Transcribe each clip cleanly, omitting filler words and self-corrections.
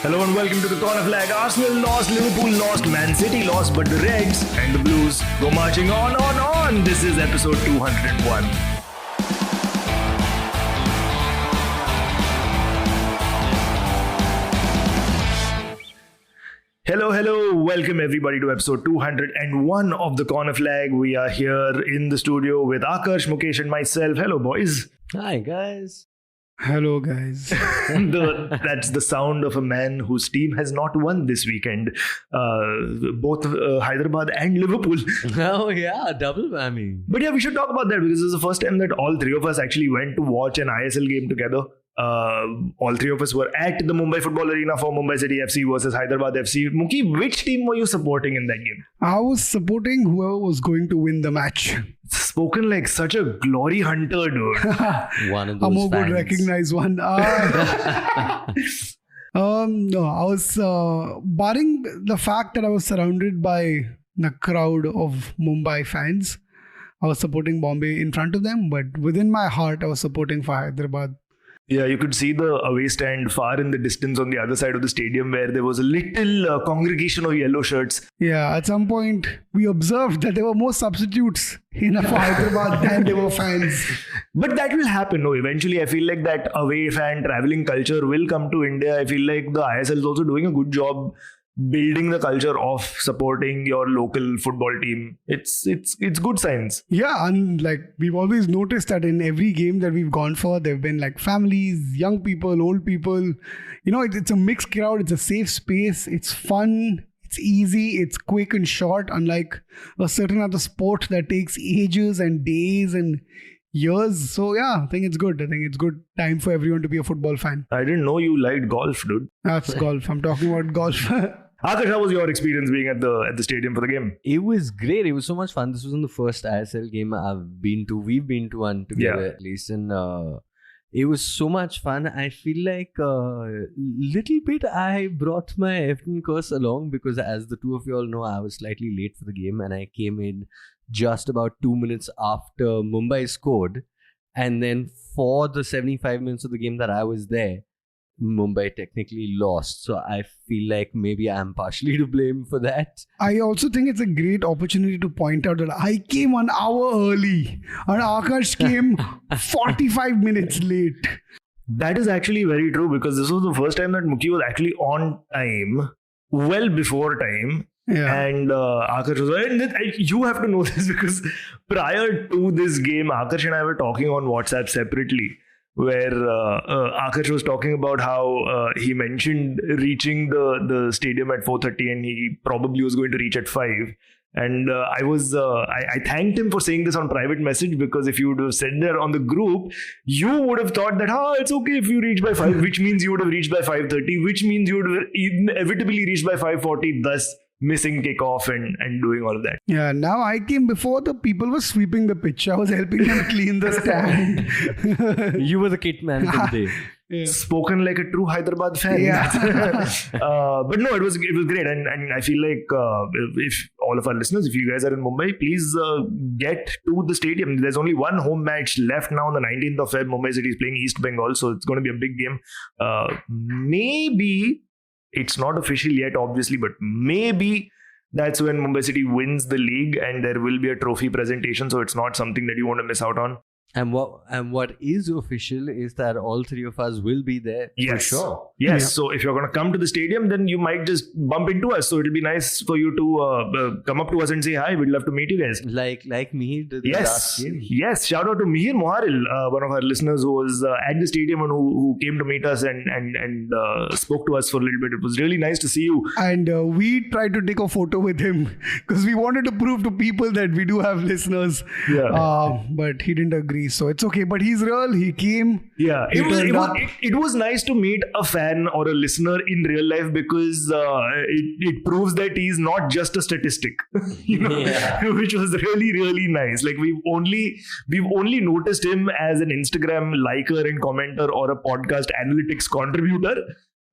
Hello and welcome to the Corner Flag. Arsenal lost, Liverpool lost, Man City lost, but the Reds and the Blues go marching on. This is episode 201. Hello. Welcome everybody to episode 201 of the Corner Flag. We are here in the studio with Aakarsh, Mukesh and myself. Hello boys. Hi guys. Hello guys. That's the sound of a man whose team has not won this weekend. Both Hyderabad and Liverpool. Oh yeah, double whammy. But yeah, we should talk about that because this is the first time that all three of us actually went to watch an ISL game together. All three of us were at the Mumbai Football Arena for Mumbai City FC versus Hyderabad FC. Mookie, which team were you supporting in that game? I was supporting whoever was going to win the match. Spoken like such a glory hunter, dude. One of those Amogh fans. would recognize one. No, I was barring the fact that I was surrounded by the crowd of Mumbai fans. I was supporting Bombay in front of them, but within my heart, I was supporting for Hyderabad. Yeah, you could see the away stand far in the distance on the other side of the stadium where there was a little congregation of yellow shirts. Yeah, at some point, we observed that there were more substitutes in Hyderabad than there were fans. But that will happen. No, eventually, I feel like that away fan traveling culture will come to India. I feel like the ISL is also doing a good job building the culture of supporting your local football team. It's good signs. Yeah, and like we've always noticed that in every game that we've gone for, there have been like families, young people, old people. You know, it's a mixed crowd. It's a safe space. It's fun. It's easy. It's quick and short. Unlike a certain other sport that takes ages and days and years. So yeah, I think it's good. I think it's good time for everyone to be a football fan. I didn't know you liked golf, dude. That's golf. I'm talking about golf. Aakarsh, how was your experience being at the stadium for the game? It was great. It was so much fun. This was the first ISL game I've been to. We've been to one together at least, and it was so much fun. I feel like little bit I brought my Everton curse along because, as the two of you all know, I was slightly late for the game and I came in just about 2 minutes after Mumbai scored, and then for the 75 minutes of the game that I was there, Mumbai technically lost. So I feel like maybe I'm partially to blame for that. I also think it's a great opportunity to point out that I came 1 hour early and Aakarsh came 45 minutes late. That is actually very true because this was the first time that Mookie was actually on time, well before time. Yeah. And Aakarsh was, and you have to know this because prior to this game, Aakarsh and I were talking on WhatsApp separately, where Aakarsh was talking about how he mentioned reaching the stadium at 4:30 and he probably was going to reach at 5. And I thanked him for saying this on private message because if you would have said that on the group, you would have thought that, it's okay if you reach by 5, which means you would have reached by 5:30, which means you would have inevitably reached by 5:40, thus missing kickoff and doing all of that. Yeah, now I came before the people were sweeping the pitch. I was helping them clean the stand. You were the kit man for the day. Yeah. Spoken like a true Hyderabad fan. Yeah. But no, it was great, and I feel like if all of our listeners, if you guys are in Mumbai, please get to the stadium. There's only one home match left now on the 19th of Feb. Mumbai City is playing East Bengal, so it's going to be a big game. Maybe it's not official yet, obviously, but maybe that's when Mumbai City wins the league and there will be a trophy presentation. So it's not something that you want to miss out on. And what is official is that all three of us will be there. Yes. For sure. Yes. Yeah. So if you're going to come to the stadium, then you might just bump into us. So it'll be nice for you to come up to us and say hi. We'd love to meet you guys. Like Mihir did the last Yes. game. Yes. Shout out to Mihir Moharil, one of our listeners who was at the stadium and who came to meet us and spoke to us for a little bit. It was really nice to see you. And we tried to take a photo with him because we wanted to prove to people that we do have listeners. Yeah. But he didn't agree. So it's okay. But he's real. He came. Yeah, He turned up. it was nice to meet a fan or a listener in real life because it proves that he's not just a statistic, which was really, really nice. Like we've only noticed him as an Instagram liker and commenter or a podcast analytics contributor,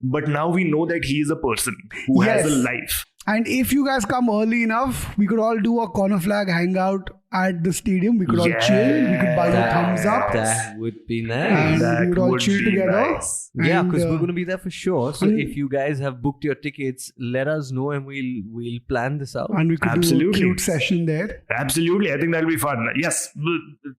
but now we know that he is a person who has a life. And if you guys come early enough, we could all do a corner flag hangout at the stadium. We could all chill. We could buy you thumbs up. That would be And nice. That we would all would chill be together. nice. Yeah, And, because we're going to be there for sure. So and- if you guys have booked your tickets, let us know and we'll plan this out. And we could Absolutely. do a cute session there. Absolutely. I think that'll be fun. Yes,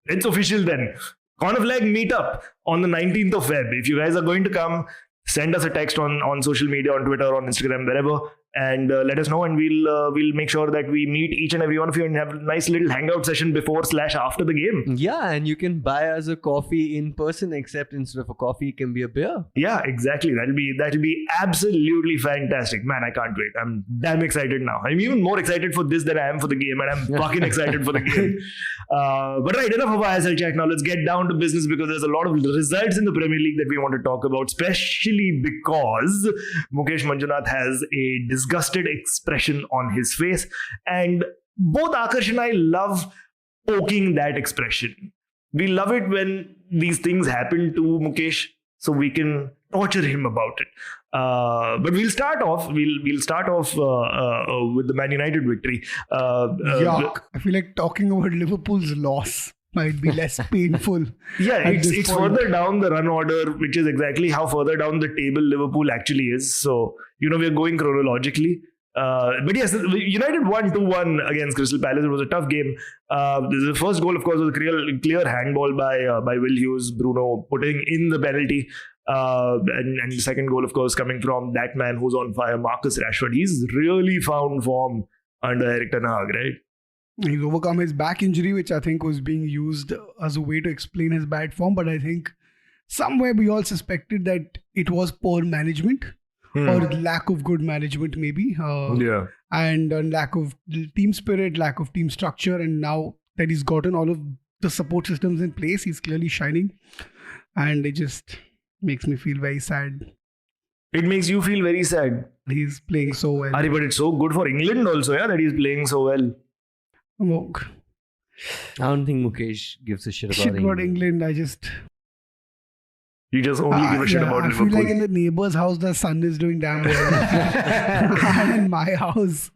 it's official then. Corner flag meetup on the 19th of Feb. If you guys are going to come, send us a text on social media, on Twitter, on Instagram, wherever. And let us know, and we'll make sure that we meet each and every one of you and have a nice little hangout session before/after the game. Yeah, and you can buy us a coffee in person, except instead of a coffee, it can be a beer. Yeah, exactly. That'll be absolutely fantastic, man. I can't wait. I'm damn excited now. I'm even more excited for this than I am for the game, and I'm fucking excited for the game. But right, enough of ISL chat now. Let's get down to business because there's a lot of results in the Premier League that we want to talk about, especially because Mukesh Manjunath has a disgusted expression on his face, and both Aakarsh and I love poking that expression. We love it when these things happen to Mukesh, so we can torture him about it. But we'll start off. We'll start off with the Man United victory. Yuck. I feel like talking about Liverpool's loss might be less painful. Yeah, at it's this point. further down the run order, which is exactly how further down the table Liverpool actually is. So, we're going chronologically. But yes, United won 2-1 against Crystal Palace. It was a tough game. The first goal, of course, was a clear handball by Will Hughes. Bruno putting in the penalty. And the second goal, of course, coming from that man who's on fire, Marcus Rashford. He's really found form under Erik ten Hag, right? He's overcome his back injury, which I think was being used as a way to explain his bad form. But I think somewhere we all suspected that it was poor management or lack of good management, maybe. Yeah. And lack of team spirit, lack of team structure. And now that he's gotten all of the support systems in place, he's clearly shining. And it just makes me feel very sad. It makes you feel very sad. He's playing so well. But it's so good for England also, yeah, that he's playing so well. Amogh. I don't think Mukesh gives a shit about Shit about England. England. You just only give a shit about I Liverpool. feel like in the neighbor's house, the son is doing damn well. And in my house.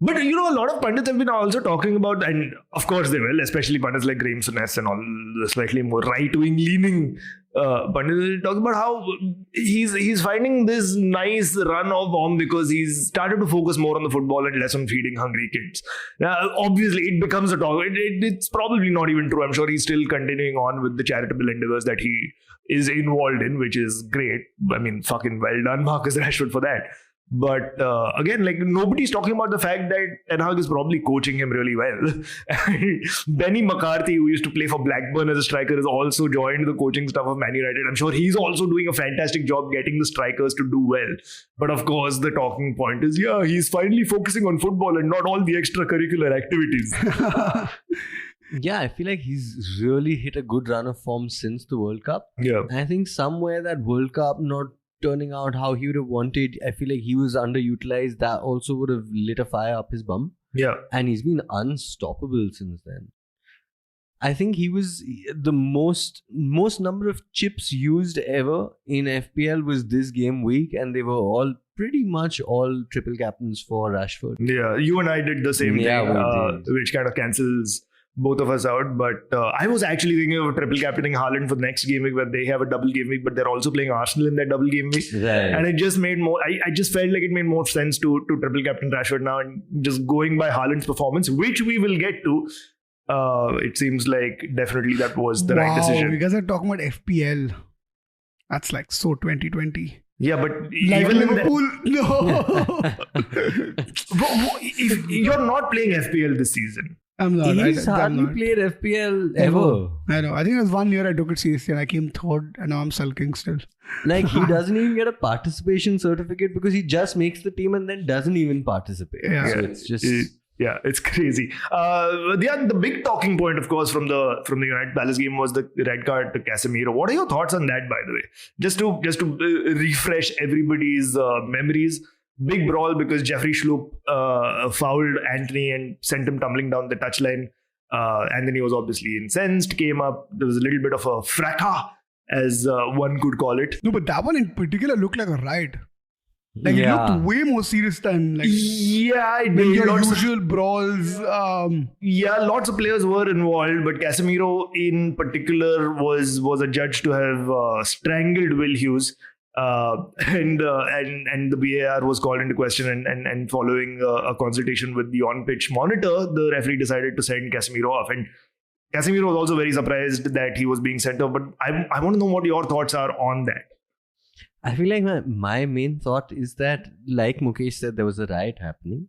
But a lot of pundits have been also talking about, and of course they will, especially pundits like Graham Souness and all, especially more right-wing leaning pundits will talk about how he's finding this nice run of form because he's started to focus more on the football and less on feeding hungry kids. Now, obviously, it becomes a talk. It's probably not even true. I'm sure he's still continuing on with the charitable endeavors that he is involved in, which is great. I mean, fucking well done, Marcus Rashford, for that. But again, like nobody's talking about the fact that Ten Hag is probably coaching him really well. Benny McCarthy, who used to play for Blackburn as a striker, has also joined the coaching staff of Man United. I'm sure he's also doing a fantastic job getting the strikers to do well. But of course, the talking point is, yeah, he's finally focusing on football and not all the extracurricular activities. Yeah, I feel like he's really hit a good run of form since the World Cup. Yeah. I think somewhere that World Cup not turning out how he would have wanted, I feel like he was underutilized. That also would have lit a fire up his bum. Yeah. And he's been unstoppable since then. I think he was the most number of chips used ever in FPL was this game week, and they were all pretty much all triple captains for Rashford. Yeah, you and I did the same thing, which kind of cancels both of us out. But I was actually thinking of triple captaining Haaland for the next game week, where they have a double game week, but they're also playing Arsenal in that double game week. Right. And it just made more, I just felt like it made more sense to triple captain Rashford now, and just going by Haaland's performance, which we will get to. It seems like definitely that was the right decision. You guys are talking about FPL. That's like so 2020. Yeah, but Like even Liverpool, no. if you're not playing FPL this season. I'm not. He's I'm hardly not. played FPL ever. I know. I think it was 1 year I took it seriously and I came third and now I'm sulking still. Like he doesn't even get a participation certificate because he just makes the team and then doesn't even participate. Yeah. So it's just... Yeah, it's crazy. The big talking point, of course, from the United Palace game was the red card to Casemiro. What are your thoughts on that, by the way? Just to refresh everybody's memories. Big brawl because Jeffrey Schlupp fouled Anthony and sent him tumbling down the touchline. And then he was obviously incensed, came up. There was a little bit of a fracas, as one could call it. No, but that one in particular looked like a riot. Like it looked way more serious than like it did. your usual brawls. Lots of players were involved, but Casemiro in particular was a judge to have strangled Will Hughes. And the VAR was called into question, and following a consultation with the on-pitch monitor, the referee decided to send Casemiro off. And Casemiro was also very surprised that he was being sent off. But I want to know what your thoughts are on that. I feel like my main thought is that, like Mukesh said, there was a riot happening.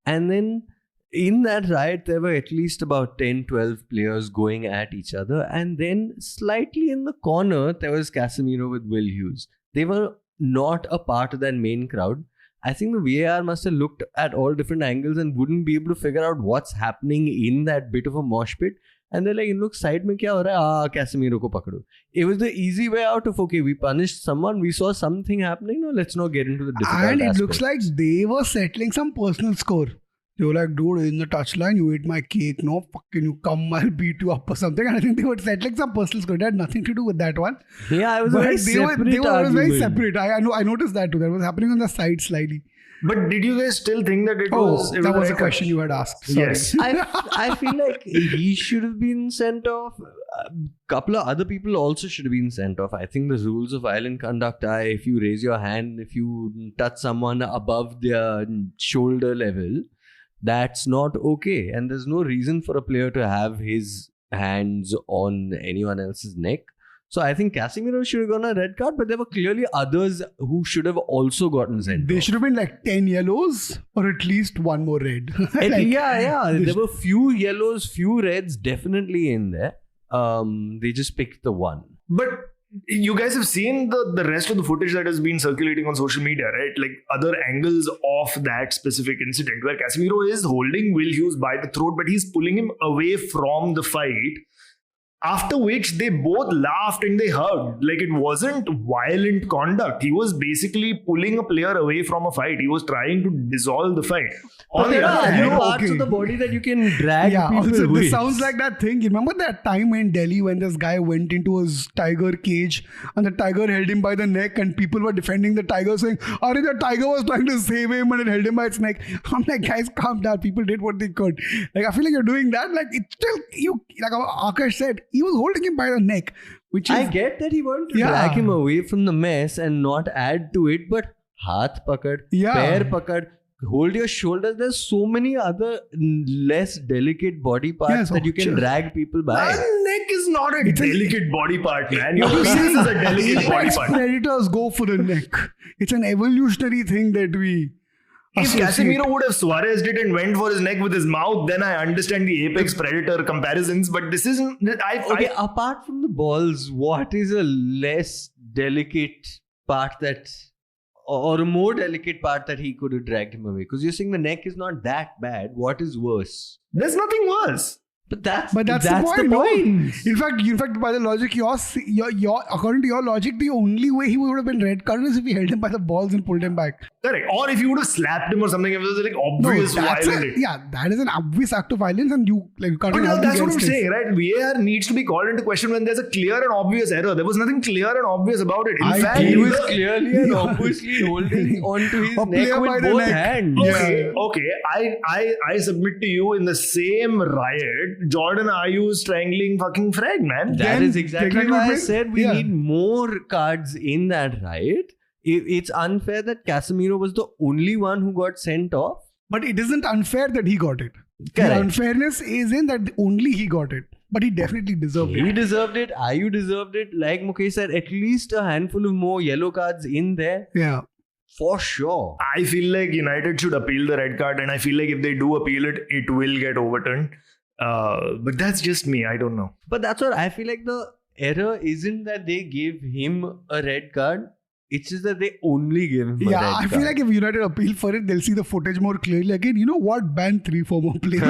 And then in that riot, there were at least about 10, 12 players going at each other. And then slightly in the corner, there was Casemiro with Will Hughes. They were not a part of that main crowd. I think the VAR must have looked at all different angles and wouldn't be able to figure out what's happening in that bit of a mosh pit. And they're like, look, side mein kya ho raha hai? Casemiro ko pakdo. It was the easy way out of, okay, we punished someone, we saw something happening, no, let's not get into the difficult And it aspects. looks like they were settling some personal score. They were like, dude, in the touchline, you ate my cake. No, fucking you come, I'll beat you up or something. And I think they were settling some personal score. It had nothing to do with that one. Yeah, it was very separate. They were very separate. I noticed that too. That was happening on the side slightly. But did you guys still think that it was... That was a question you had asked. Sorry. Yes. I feel like he should have been sent off. A couple of other people also should have been sent off. I think the rules of violent conduct are, if you raise your hand, if you touch someone above their shoulder level, that's not okay. And there's no reason for a player to have his hands on anyone else's neck. So I think Casemiro should have gotten a red card, but there were clearly others who should have also gotten sent They off. should have been like 10 yellows or at least one more red. There were few yellows, few reds definitely in there. They just picked the one. But you guys have seen the rest of the footage that has been circulating on social media, right? Like other angles of that specific incident where Casemiro is holding Will Hughes by the throat, but he's pulling him away from the fight. After which they both laughed and they hugged. Like it wasn't violent conduct. He was basically pulling a player away from a fight. He was trying to dissolve the fight. But there are other parts of the body that you can drag people also, with. this sounds like that thing. You remember that time in Delhi when this guy went into his tiger cage and the tiger held him by the neck and people were defending the tiger saying, "Arey, the tiger was trying to save him and it held him by its neck." I'm like, guys, calm down. People did what they could. Like I feel like you're doing that. Like it's still like Aakarsh said, he was holding him by the neck. Which is, I get that he wanted to drag him away from the mess and not add to it, but haath pakad, pair pakad, hold your shoulders. There's so many other less delicate body parts that you can drag people by. Neck is not a delicate body part, man. Your face is a delicate body part. Predators go for the neck. It's an evolutionary thing that we... If Casemiro would have Suarez'd it and went for his neck with his mouth, then I understand the apex predator comparisons. But this isn't. Apart from the balls, what is a less delicate part that, or a more delicate part that he could have dragged him away? Because you're saying the neck is not that bad. What is worse? There's nothing worse. But that's the point. In fact, by the logic, your according to your logic, the only way he would have been red carded is if he held him by the balls and pulled him back. Correct. Or if you would have slapped him or something, if it was like obvious violence. That is an obvious act of violence, and you can't. But that's what I'm saying, right? VAR needs to be called into question when there's a clear and obvious error. There was nothing clear and obvious about it. In fact, he was clearly and obviously holding onto his neck with both hands. Okay. I submit to you, in the same riot, Jordan Ayew strangling fucking Fred, man. That is exactly why I said we need more cards in that riot. It's unfair that Casemiro was the only one who got sent off. But it isn't unfair that he got it. Correct. The unfairness is in that only he got it. But he definitely deserved it. He deserved it. Ayew deserved it. Like Mukesh said, at least a handful of more yellow cards in there. Yeah. For sure. I feel like United should appeal the red card, and I feel like if they do appeal it, it will get overturned. But that's just me. I don't know. But that's what I feel like. The error isn't that they gave him a red card. It's just that they only gave him a red card. I feel like if United appeal for it, they'll see the footage more clearly. Again, you know what? Ban 3 former players.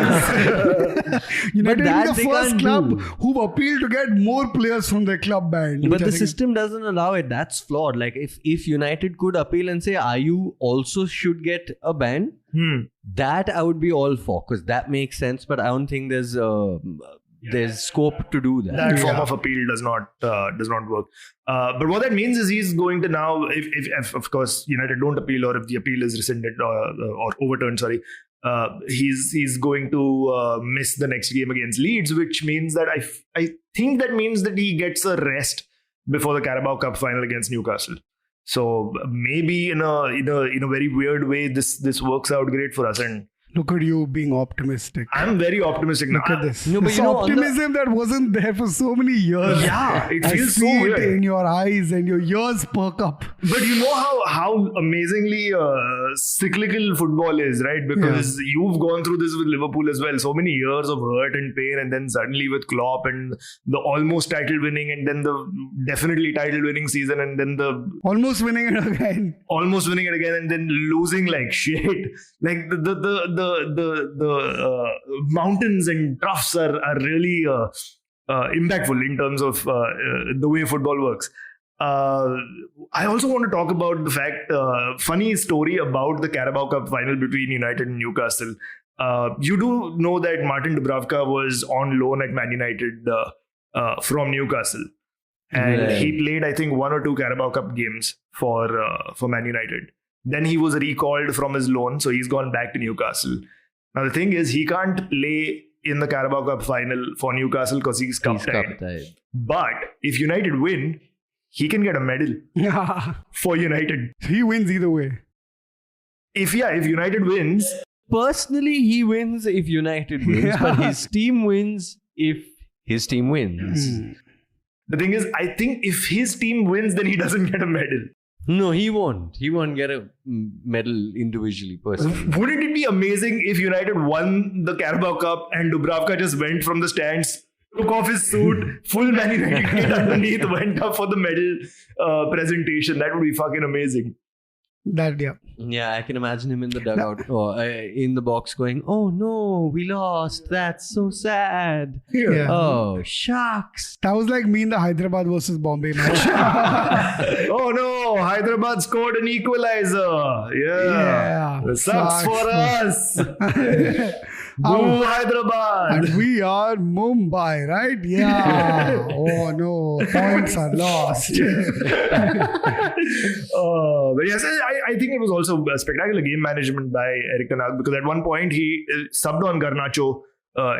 United will be the first club who've appealed to get more players from their club banned. But the system doesn't allow it. That's flawed. Like if United could appeal and say Ayew also should get a ban, that I would be all for, because that makes sense. But I don't think there's there's scope to do that. That form of appeal does not work. But what that means is he's going to now, if of course United don't appeal, or if the appeal is rescinded or overturned, he's going to miss the next game against Leeds, which means that I think that means that he gets a rest before the Carabao Cup final against Newcastle. So maybe in a very weird way, this works out great for us. And look at you being optimistic. I'm very optimistic now. Look at this. No, but this you know, optimism that wasn't there for so many years. Yeah, it I feels see so it weird. in your eyes and your ears perk up. But you know how amazingly cyclical football is, right? Because you've gone through this with Liverpool as well. So many years of hurt and pain, and then suddenly with Klopp and the almost title winning, and then the definitely title winning season, and then the Almost winning it again. and then losing like shit. Like the mountains and troughs are really impactful in terms of the way football works. I also want to talk about the fact, funny story about the Carabao Cup final between United and Newcastle. You do know that Martin Dubravka was on loan at Man United from Newcastle. And he played, I think, 1 or 2 Carabao Cup games for Man United. Then he was recalled from his loan, so he's gone back to Newcastle. Now, the thing is, he can't play in the Carabao Cup final for Newcastle because he's cup-tied. But if United win, he can get a medal for United. He wins either way. If United wins... Personally, he wins if United wins, but his team wins if his team wins. The thing is, I think if his team wins, then he doesn't get a medal. No, he won't. He won't get a medal individually, personally. Wouldn't it be amazing if United won the Carabao Cup and Dubravka just went from the stands, took off his suit, full Man United kit underneath, went up for the medal presentation? That would be fucking amazing. Yeah, I can imagine him in the dugout or in the box going, "Oh no, we lost. That's so sad. Yeah. Oh, shucks." That was like me in the Hyderabad versus Bombay match. Oh no, Hyderabad scored an equalizer. Yeah. Sucks for us. Boo, Hyderabad. And we are Mumbai, right? Yeah. Oh no, points are lost. But yes, I think it was also a spectacular game management by Erik ten Hag, because at one point he subbed on Garnacho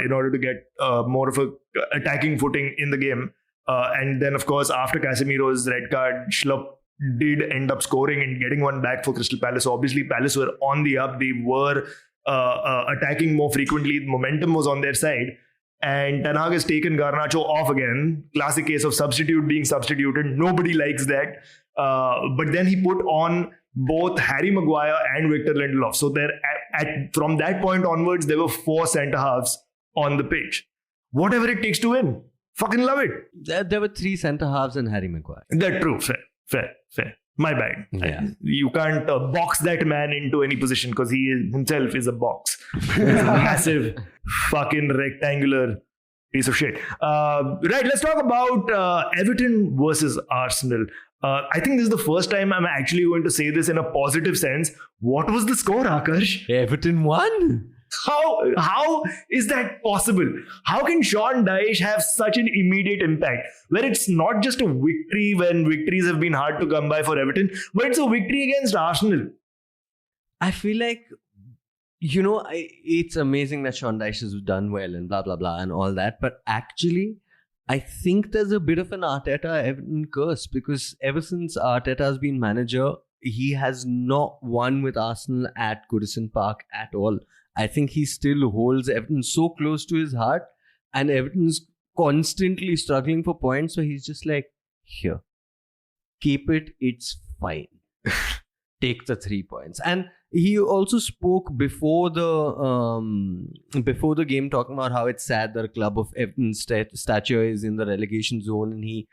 in order to get more of a attacking footing in the game. And then, of course, after Casemiro's red card, Schlupp did end up scoring and getting one back for Crystal Palace. So obviously, Palace were on the up. They were attacking more frequently. The momentum was on their side. And Ten Hag has taken Garnacho off again. Classic case of substitute being substituted. Nobody likes that. But then he put on both Harry Maguire and Victor Lindelof. So from that point onwards, there were 4 centre-halves on the pitch. Whatever it takes to win. Fucking love it. There were 3 centre-halves and Harry Maguire. That's true. Fair. My bad. Yeah. You can't box that man into any position because he himself is a box. He's a massive fucking rectangular piece of shit. Right, let's talk about Everton versus Arsenal. I think this is the first time I'm actually going to say this in a positive sense. What was the score, Aakarsh? Everton won. How is that possible? How can Sean Dyche have such an immediate impact where it's not just a victory when victories have been hard to come by for Everton, but it's a victory against Arsenal? I feel like, it's amazing that Sean Dyche has done well and blah, blah, blah and all that. But actually, I think there's a bit of an Arteta-Everton curse, because ever since Arteta's been manager, he has not won with Arsenal at Goodison Park at all. I think he still holds Everton so close to his heart, and Everton's constantly struggling for points. So he's just like, here, keep it. It's fine. Take the 3 points. And he also spoke before the game, talking about how it's sad that a club of Everton's stature is in the relegation zone, and he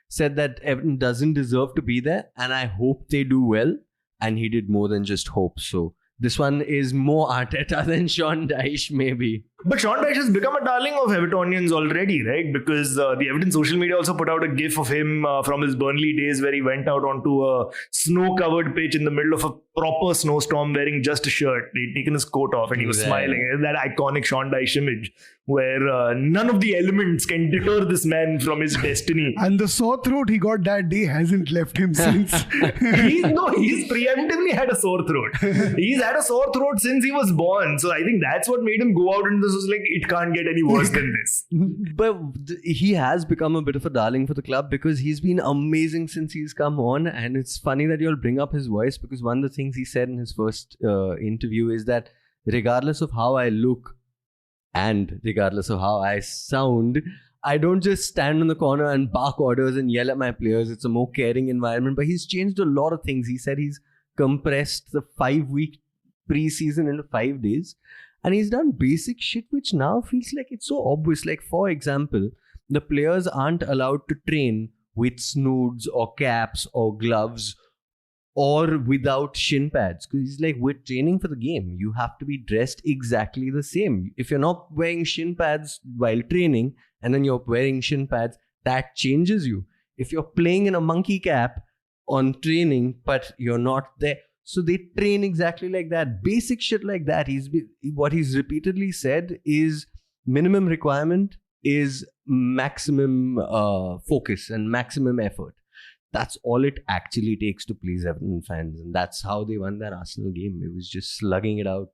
said that Everton doesn't deserve to be there, and I hope they do well. And he did more than just hope. So this one is more Arteta than Sean Dyche, maybe. But Sean Dyche has become a darling of Evertonians already, right? Because the Everton social media also put out a gif of him from his Burnley days where he went out onto a snow-covered pitch in the middle of a proper snowstorm wearing just a shirt. He'd taken his coat off and he was smiling. That iconic Sean Dyche image where none of the elements can deter this man from his destiny. And the sore throat he got that day hasn't left him since. He's preemptively had a sore throat. He's had a sore throat since he was born. So I think that's what made him go out into this. Was like, it can't get any worse than this. But he has become a bit of a darling for the club because he's been amazing since he's come on. And it's funny that you'll bring up his voice because one of the things he said in his first interview is that regardless of how I look and regardless of how I sound, I don't just stand in the corner and bark orders and yell at my players. It's a more caring environment. But he's changed a lot of things. He said he's compressed the 5-week pre-season into 5 days. And he's done basic shit which now feels like it's so obvious. Like, for example, the players aren't allowed to train with snoods or caps or gloves or without shin pads. Because he's like, we're training for the game. You have to be dressed exactly the same. If you're not wearing shin pads while training and then you're wearing shin pads, that changes you. If you're playing in a monkey cap on training, but you're not there. So they train exactly like that. Basic shit like that. What he's repeatedly said is minimum requirement is maximum focus and maximum effort. That's all it actually takes to please Everton fans. And that's how they won that Arsenal game. It was just slugging it out.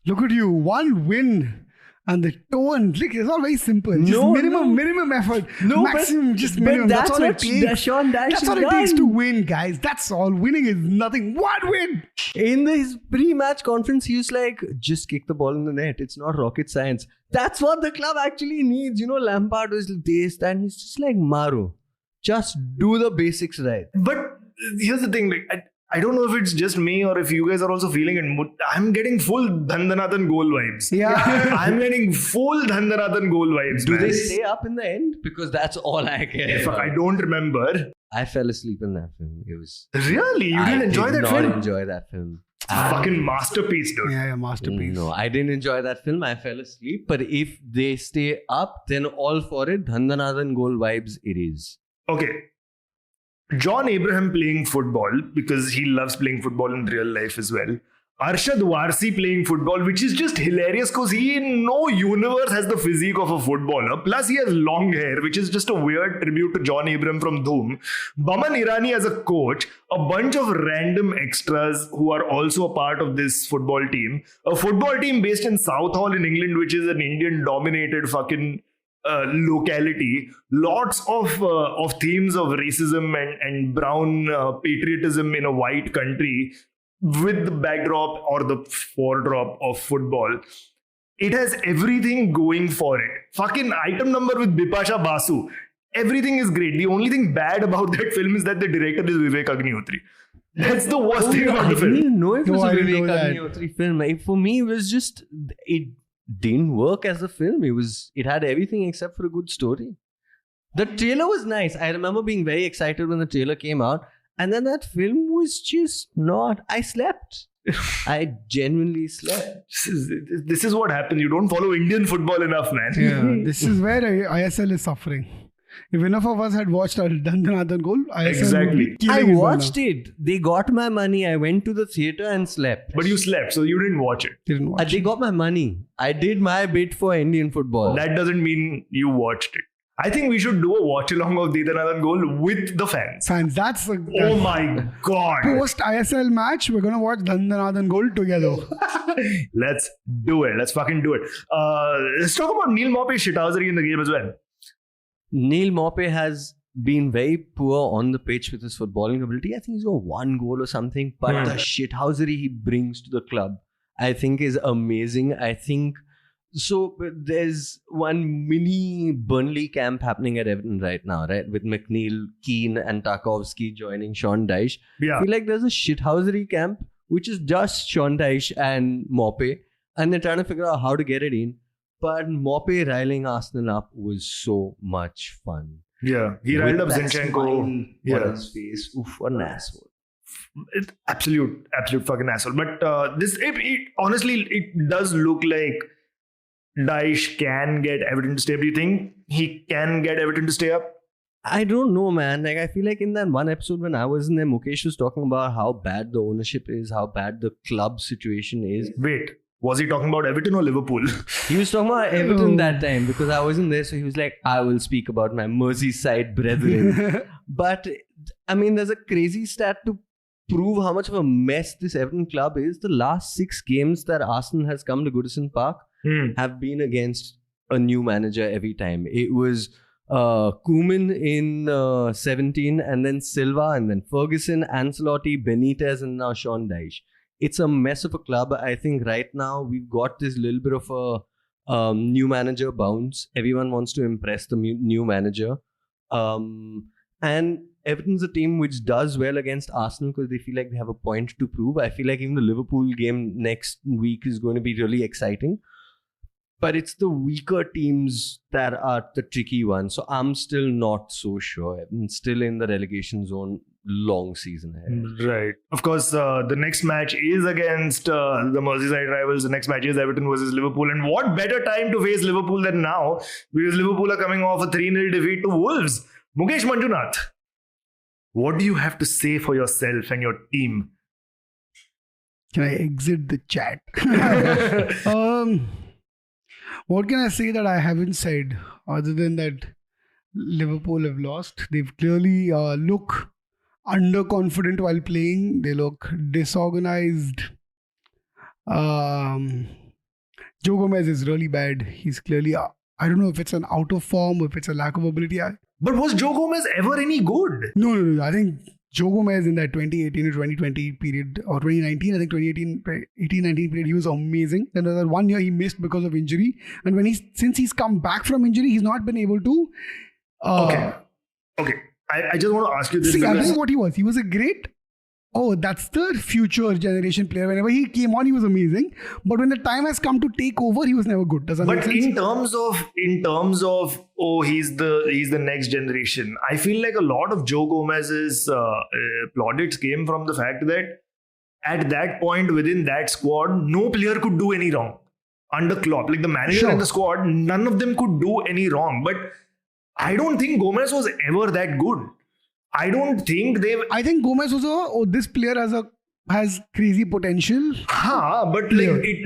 Look at you. One win. And the tone, like, it's all very simple. Just minimum effort. Maximum, just minimum. That's all it takes. Sean Dyche That's all it takes to win, guys. That's all. Winning is nothing. One win. In his pre-match conference, he was like, just kick the ball in the net. It's not rocket science. That's what the club actually needs. You know, Lampard was this, and he's just like, Maru, just do the basics right. But here's the thing, like, I don't know if it's just me or if you guys are also feeling it. I'm getting full Dhandanathan goal vibes. Yeah. I'm getting full Dhandanathan goal vibes. Do they stay up in the end? Because that's all I care. Fuck, I don't remember. I fell asleep in that film. It was really? You didn't enjoy that film? I did not enjoy that film. Fucking masterpiece, dude. Yeah, masterpiece. No, I didn't enjoy that film. I fell asleep. But if they stay up, then all for it. Dhandanathan goal vibes it is. Okay. John Abraham playing football because he loves playing football in real life as well. Arshad Warsi playing football, which is just hilarious because he in no universe has the physique of a footballer. Plus he has long hair, which is just a weird tribute to John Abraham from Dhoom. Baman Irani as a coach, a bunch of random extras who are also a part of this football team. A football team based in Southall in England, which is an Indian-dominated fucking locality. Lots of themes of racism and brown patriotism in a white country with the backdrop or the foredrop of football. It has everything going for it. Fucking item number with Bipasha Basu. Everything is great. The only thing bad about that film is that the director is Vivek Agnihotri. That's the worst thing about the film. I didn't know it was a Vivek Agnihotri film. For me, it was just... It didn't work as a film. It had everything except for a good story. The trailer was nice. I remember being very excited when the trailer came out. And then that film was just not... I slept. I genuinely slept. This is what happens. You don't follow Indian football enough, man. Yeah, this is where ISL is suffering. If enough of us had watched our Dhandanathan goal, ISL would be I killing watched it. They got my money. I went to the theatre and slept. But you slept, so you didn't watch it. They got my money. I did my bit for Indian football. That doesn't mean you watched it. I think we should do a watch along of Dhandanathan goal with the fans. Oh my God. Post ISL match, we're going to watch Dhandanathan goal together. Let's do it. Let's fucking do it. Let's talk about Neil Maupay's shithousery in the game as well. Neil Maupay has been very poor on the pitch with his footballing ability. I think he's got 1 goal or something. But the shithousery he brings to the club, I think is amazing. I think... So there's one mini Burnley camp happening at Everton right now, right? With McNeil, Keane and Tarkowski joining Sean Dyche. Yeah. I feel like there's a shithousery camp, which is just Sean Dyche and Maupay. And they're trying to figure out how to get it in. But Maupay riling Arsenal up was so much fun. Yeah. He riled up Zinchenko. On his face. Oof, what an asshole. Absolute fucking asshole. But honestly, it does look like Dyche can get Everton to stay up? Do you think he can get Everton to stay up? I don't know, man. Like, I feel like in that one episode when I was in there, Mukesh was talking about how bad the ownership is, how bad the club situation is. Wait, was he talking about Everton or Liverpool? He was talking about Everton that time because I wasn't there. So he was like, I will speak about my Merseyside brethren. But, I mean, there's a crazy stat to prove how much of a mess this Everton club is. The last 6 games that Arsenal has come to Goodison Park have been against a new manager every time. It was Koeman in 17, and then Silva, and then Ferguson, Ancelotti, Benitez, and now Sean Dyche. It's a mess of a club. I think right now we've got this little bit of a new manager bounce. Everyone wants to impress the new manager. And Everton's a team which does well against Arsenal because they feel like they have a point to prove. I feel like even the Liverpool game next week is going to be really exciting. But it's the weaker teams that are the tricky ones. So I'm still not so sure. I'm still in the relegation zone. Long season ahead. Right. Of course, the next match is against the Merseyside rivals. The next match is Everton versus Liverpool. And what better time to face Liverpool than now? Because Liverpool are coming off a 3-0 defeat to Wolves. Mukesh Manjunath, what do you have to say for yourself and your team? Can I exit the chat? What can I say that I haven't said other than that Liverpool have lost? They've clearly look underconfident while playing. They look disorganized. Joe Gomez is really bad. He's clearly, I don't know if it's an out of form or if it's a lack of ability. But was Joe Gomez ever any good? No. I think Joe Gomez in that 2018 to 2020 period, or 2019, I think 2018-19 period, he was amazing. Then there was 1 year he missed because of injury. And since he's come back from injury, he's not been able to... Okay. I just want to ask you this. See, I don't know what he was. He was a great... Oh, that's the future generation player. Whenever he came on, he was amazing. But when the time has come to take over, he was never good. Does that make sense? In terms of he's the next generation, I feel like a lot of Joe Gomez's plaudits came from the fact that at that point within that squad, no player could do any wrong. Under Klopp, like the manager and the squad, none of them could do any wrong. But I don't think Gomez was ever that good. I think Gomez was this player has crazy potential. But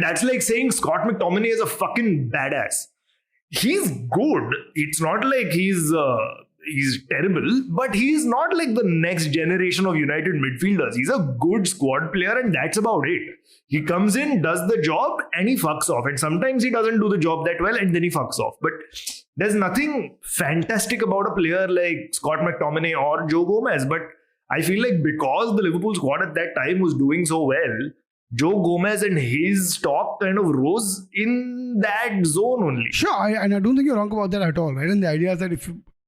that's like saying Scott McTominay is a fucking badass. He's good. It's not like he's terrible, but he's not like the next generation of United midfielders. He's a good squad player and that's about it. He comes in, does the job and he fucks off. And sometimes he doesn't do the job that well and then he fucks off. But there's nothing fantastic about a player like Scott McTominay or Joe Gomez. But I feel like because the Liverpool squad at that time was doing so well, Joe Gomez and his stock kind of rose in that zone only. Sure, and I don't think you're wrong about that at all, right? And the idea is that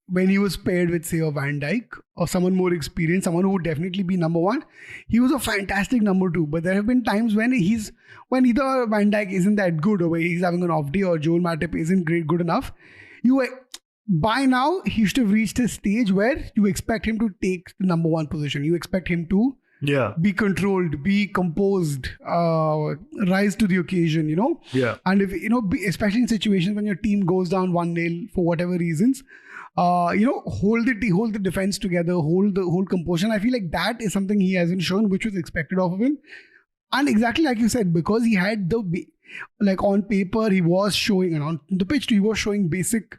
when he was paired with, say, a Van Dijk or someone more experienced, someone who would definitely be number one, he was a fantastic number two. But there have been times when either Van Dijk isn't that good, or he's having an off day, or Joel Matip isn't good enough. By now, he should have reached a stage where you expect him to take the number one position. You expect him to be controlled, be composed, rise to the occasion, And if, especially in situations when your team goes down 1-0 for whatever reasons, hold the defense together, hold composure. And I feel like that is something he hasn't shown, which was expected of him. And exactly like you said, because he had on paper, he was showing, and on the pitch, he was showing basic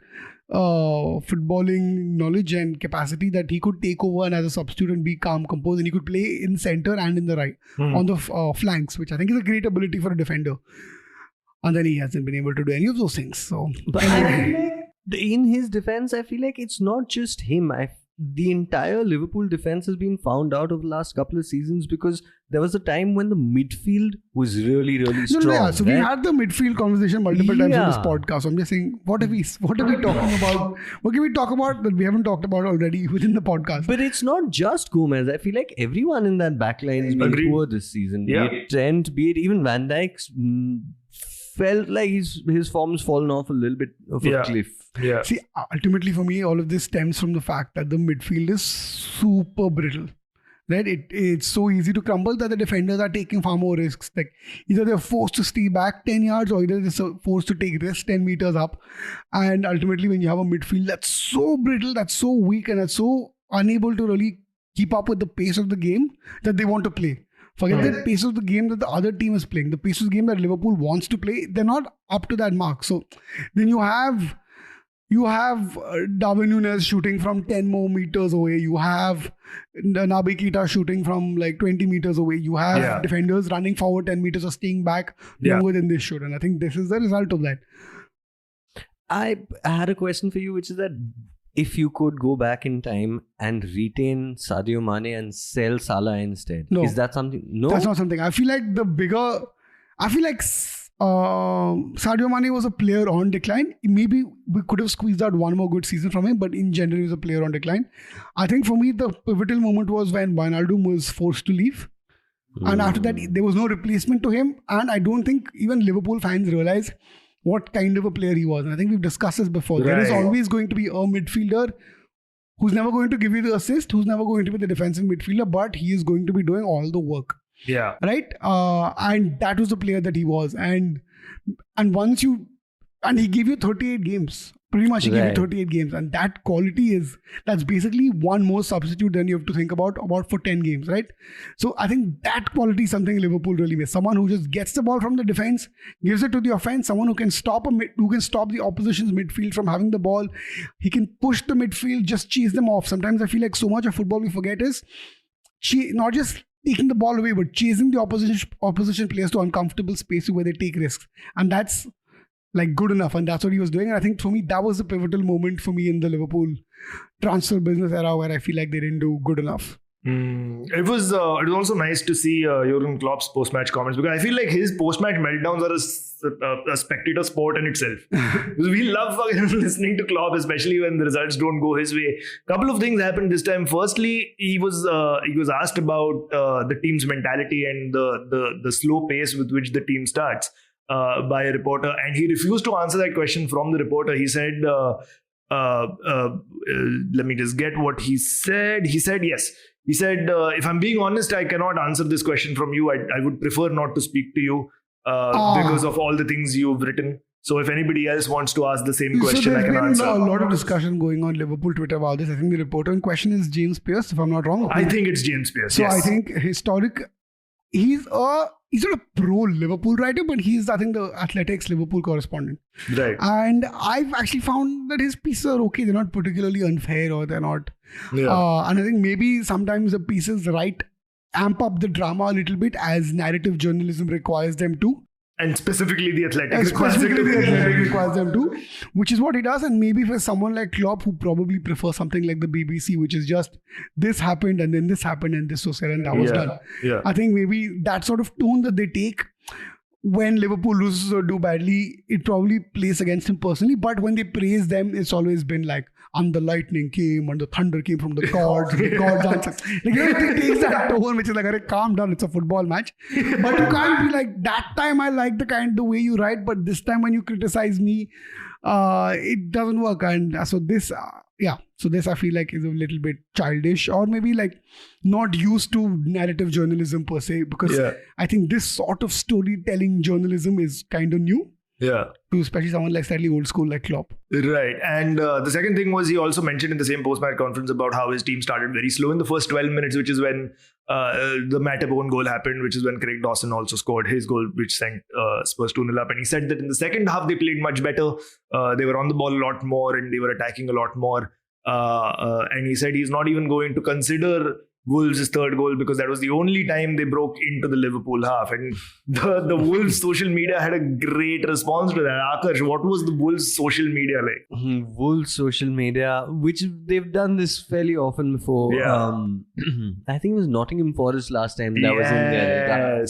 footballing knowledge and capacity that he could take over and as a substitute and be calm, composed, and he could play in center and in the right on the flanks, which I think is a great ability for a defender. And then he hasn't been able to do any of those things. So, but in his defense, I feel like it's not just him. The entire Liverpool defense has been found out over the last couple of seasons because there was a time when the midfield was really, really strong. So we had the midfield conversation multiple times on this podcast. So I'm just saying, what are we talking about? What can we talk about that we haven't talked about already within the podcast? But it's not just Gomez. I feel like everyone in that backline has been poor this season. Be it Trent, be it even Van Dijk's. Felt like his form's fallen off a little bit of a cliff. Yeah. See, ultimately for me, all of this stems from the fact that the midfield is super brittle. Right? It's so easy to crumble that the defenders are taking far more risks. Like either they're forced to stay back 10 yards or either they're forced to take risks 10 meters up. And ultimately, when you have a midfield that's so brittle, that's so weak, and that's so unable to really keep up with the pace of the game that they want to play. Forget the pace of the game that the other team is playing. The pace of the game that Liverpool wants to play, they're not up to that mark. So then you have Darwin Núñez shooting from 10 more meters away. You have Naby Keita shooting from like 20 meters away. You have defenders running forward 10 meters or staying back longer than they should. And I think this is the result of that. I had a question for you, which is that if you could go back in time and retain Sadio Mane and sell Salah instead, is that something? No, that's not something. I feel like Sadio Mane was a player on decline. Maybe we could have squeezed out one more good season from him, but in general, he was a player on decline. I think for me, the pivotal moment was when Wijnaldum was forced to leave. And after that, there was no replacement to him. And I don't think even Liverpool fans realize what kind of a player he was. And I think we've discussed this before. Right. There is always going to be a midfielder who's never going to give you the assist, who's never going to be the defensive midfielder, but he is going to be doing all the work. Yeah. Right? And that was the player that he was. And he gave you 38 games. Pretty much he gave you 38 games. And that quality that's basically one more substitute than you have to think about for 10 games, right? So I think that quality is something Liverpool really miss. Someone who just gets the ball from the defense, gives it to the offense, someone who can stop the opposition's midfield from having the ball. He can push the midfield, just chase them off. Sometimes I feel like so much of football we forget is not just taking the ball away, but chasing the opposition players to uncomfortable spaces where they take risks. And that's like good enough, and that's what he was doing. And I think for me, that was the pivotal moment for me in the Liverpool transfer business era where I feel like they didn't do good enough. It was also nice to see Jurgen Klopp's post-match comments, because I feel like his post-match meltdowns are a spectator sport in itself. Because we love listening to Klopp, especially when the results don't go his way. Couple of things happened this time. Firstly, he was asked about the team's mentality and the slow pace with which the team starts by a reporter, and he refused to answer that question from the reporter. He said, let me just get what he said. He said, yes. He said, if I'm being honest, I cannot answer this question from you. I would prefer not to speak to you because of all the things you've written. So if anybody else wants to ask the same question, I can answer. There's a lot of discussion going on Liverpool Twitter about this. I think the reporter in question is James Pearce, if I'm not wrong. I think it's James Pearce, So yes. I think he's not a pro Liverpool writer, but he's, I think, the Athletics Liverpool correspondent. Right. And I've actually found that his pieces are okay. They're not particularly unfair, or they're not. Yeah. And I think maybe sometimes the pieces amp up the drama a little bit, as narrative journalism requires them to. And specifically the Athletic requires them to, which is what he does. And maybe for someone like Klopp, who probably prefers something like the BBC, which is just this happened and then this happened and this was said and that was done. Yeah. I think maybe that sort of tone that they take when Liverpool loses or do badly, it probably plays against him personally. But when they praise them, it's always been like, and the lightning came and the thunder came from the gods, and the gods answered. Like, it takes that tone, which is like, calm down, it's a football match. But you can't be like, that time I like the way you write, but this time when you criticize me, it doesn't work. And so this I feel like is a little bit childish, or maybe like not used to narrative journalism per se, because I think this sort of storytelling journalism is kind of new. Yeah. To especially someone like slightly old school like Klopp. Right. And the second thing was, he also mentioned in the same post-match conference about how his team started very slow in the first 12 minutes, which is when the Matip own goal happened, which is when Craig Dawson also scored his goal, which sent Spurs 2-0 up. And he said that in the second half, they played much better. They were on the ball a lot more and they were attacking a lot more. And he said he's not even going to consider Wolves' third goal because that was the only time they broke into the Liverpool half. And the Wolves social media had a great response to that. Aakarsh, what was the Wolves social media like? Wolves social media, which they've done this fairly often before. Yeah. I think it was Nottingham Forest last time that was in there.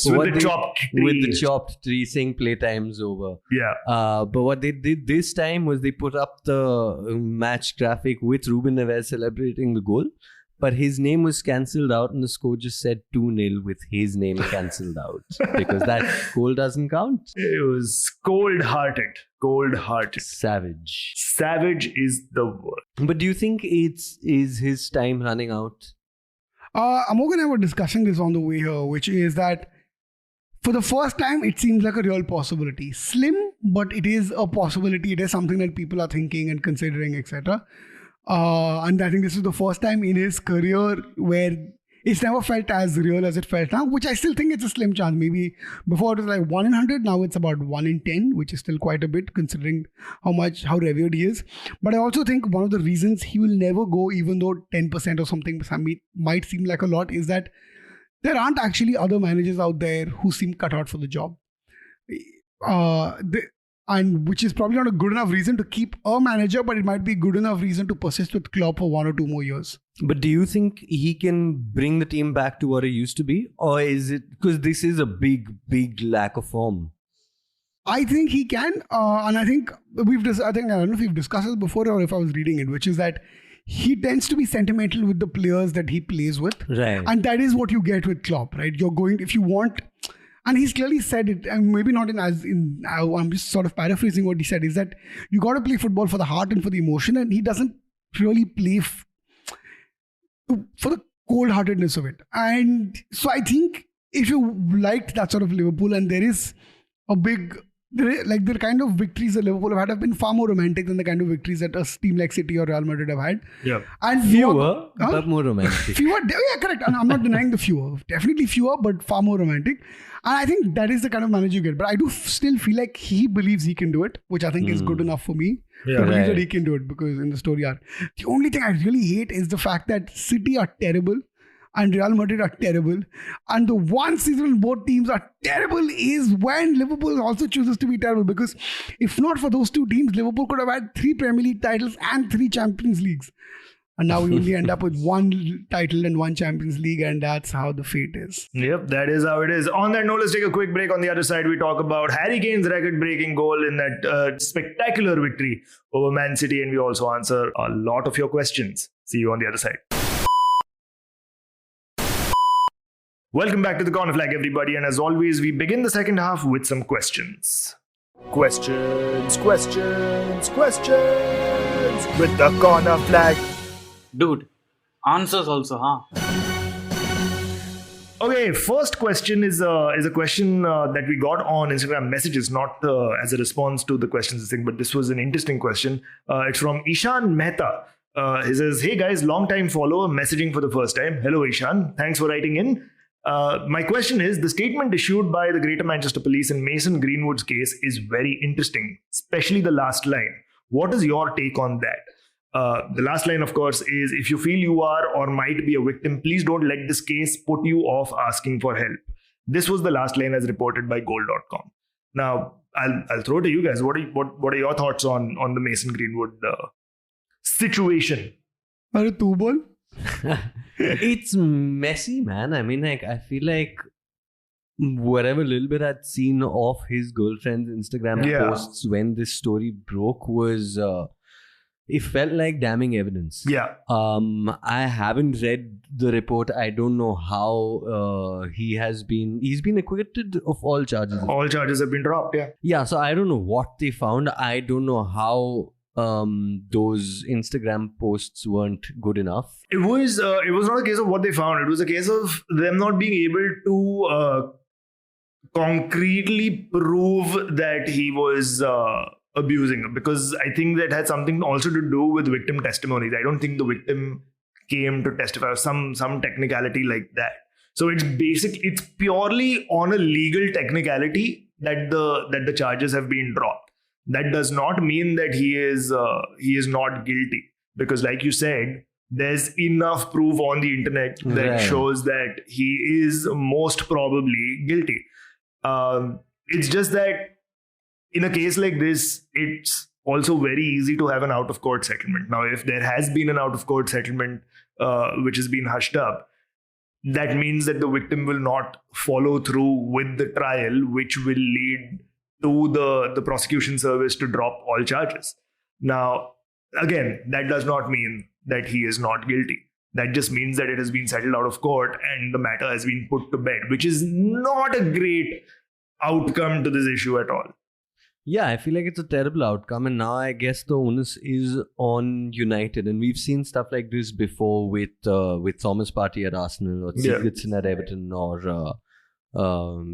With the chopped tree saying playtime's over. Yeah. But what they did this time was they put up the match graphic with Ruben Neves celebrating the goal. But his name was cancelled out and the score just said 2-0 with his name cancelled out. Because that goal doesn't count. It was cold-hearted. Cold-hearted. Savage. Savage is the word. But do you think is his time running out? Amogh and I were discussing this on the way here, which is that for the first time, it seems like a real possibility. Slim, but it is a possibility. It is something that people are thinking and considering, etc. And I think this is the first time in his career where it's never felt as real as it felt now, which I still think it's a slim chance. Maybe before it was like 1 in 100, now it's about 1 in 10, which is still quite a bit considering how revered he is. But I also think one of the reasons he will never go, even though 10% or something might seem like a lot, is that there aren't actually other managers out there who seem cut out for the job. And which is probably not a good enough reason to keep a manager, but it might be good enough reason to persist with Klopp for 1 or 2 more years. But do you think he can bring the team back to what it used to be? Or is it, because this is a big lack of form? I think he can. And I think I don't know if we've discussed this before or if I was reading it, which is that he tends to be sentimental with the players that he plays with. Right. And that is what you get with Klopp, right? If you want... And he's clearly said it, and maybe not I'm just sort of paraphrasing what he said, is that you got to play football for the heart and for the emotion, and he doesn't really play for the cold-heartedness of it. And so I think if you liked that sort of Liverpool, and there is a big... the kind of victories that Liverpool have had have been far more romantic than the kind of victories that a team like City or Real Madrid have had. Yeah. And fewer, but more romantic. Fewer, yeah, correct. And I'm not denying the fewer. Definitely fewer, but far more romantic. And I think that is the kind of manager you get. But I do still feel like he believes he can do it, which I think is good enough for me. Yeah. To believe that he can do it, because in the story arc. The only thing I really hate is the fact that City are terrible and Real Madrid are terrible. And the one season when both teams are terrible is when Liverpool also chooses to be terrible. Because if not for those two teams, Liverpool could have had 3 Premier League titles and 3 Champions Leagues. And now we only end up with 1 title and 1 Champions League, and that's how the fate is. Yep, that is how it is. On that note, let's take a quick break. On the other side, we talk about Harry Kane's record-breaking goal in that spectacular victory over Man City, and we also answer a lot of your questions. See you on the other side. Welcome back to the Corner Flag, everybody, and as always, we begin the second half with some questions. Questions with the Corner Flag. Dude, answers also, huh? Okay, first question is a question that we got on Instagram messages, not as a response to the questions thing, but this was an interesting question. It's from Ishan Mehta. He says, "Hey guys, long time follower, messaging for the first time. Hello Ishan, thanks for writing in. My question is, the statement issued by the Greater Manchester Police in Mason Greenwood's case is very interesting, especially the last line. What is your take on that? The last line, of course, is if you feel you are or might be a victim, please don't let this case put you off asking for help." This was the last line as reported by Goal.com. Now, I'll throw it to you guys. What are your thoughts on the Mason Greenwood situation? It's messy, man. I mean, like, I feel like whatever little bit I'd seen of his girlfriend's Instagram posts when this story broke was... it felt like damning evidence. Yeah. I haven't read the report. I don't know how he's been acquitted of all charges. All charges have been dropped, yeah. Yeah, so I don't know what they found. I don't know how those Instagram posts weren't good enough. It was not a case of what they found. It was a case of them not being able to concretely prove that he was abusing, because I think that had something also to do with victim testimonies. I don't think the victim came to testify or some technicality like that. So it's purely on a legal technicality that the charges have been dropped. That does not mean that he is not guilty, because like you said, there's enough proof on the internet that shows that he is most probably guilty. It's just that in a case like this, it's also very easy to have an out-of-court settlement. Now, if there has been an out-of-court settlement which has been hushed up, that means that the victim will not follow through with the trial, which will lead to the prosecution service to drop all charges. Now, again, that does not mean that he is not guilty. That just means that it has been settled out of court and the matter has been put to bed, which is not a great outcome to this issue at all. Yeah, I feel like it's a terrible outcome, and now I guess the onus is on United, and we've seen stuff like this before with Thomas Partey at Arsenal, or Sigurdsson at Everton, or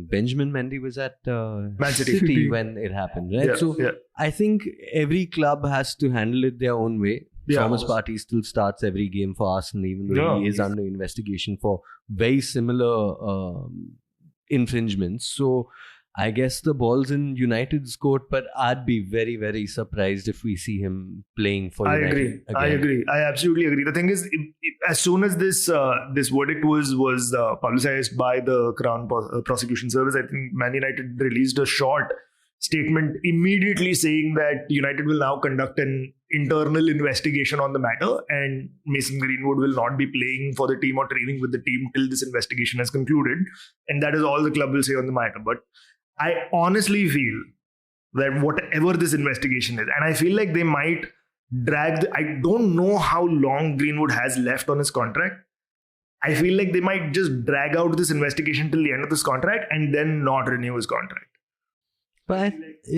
Benjamin Mendy was at Man City. City when it happened, right? I think every club has to handle it their own way. Thomas Partey still starts every game for Arsenal, even though he is under investigation for very similar infringements. So I guess the ball's in United's court, but I'd be very, very surprised if we see him playing for United. I agree. I absolutely agree. The thing is, as soon as this verdict was publicized by the Crown Prosecution Service, I think Man United released a short statement immediately saying that United will now conduct an internal investigation on the matter, and Mason Greenwood will not be playing for the team or training with the team till this investigation has concluded. And that is all the club will say on the matter. But I honestly feel that whatever this investigation is, and I feel like they might drag, I don't know how long Greenwood has left on his contract. I feel like they might just drag out this investigation till the end of this contract and then not renew his contract. But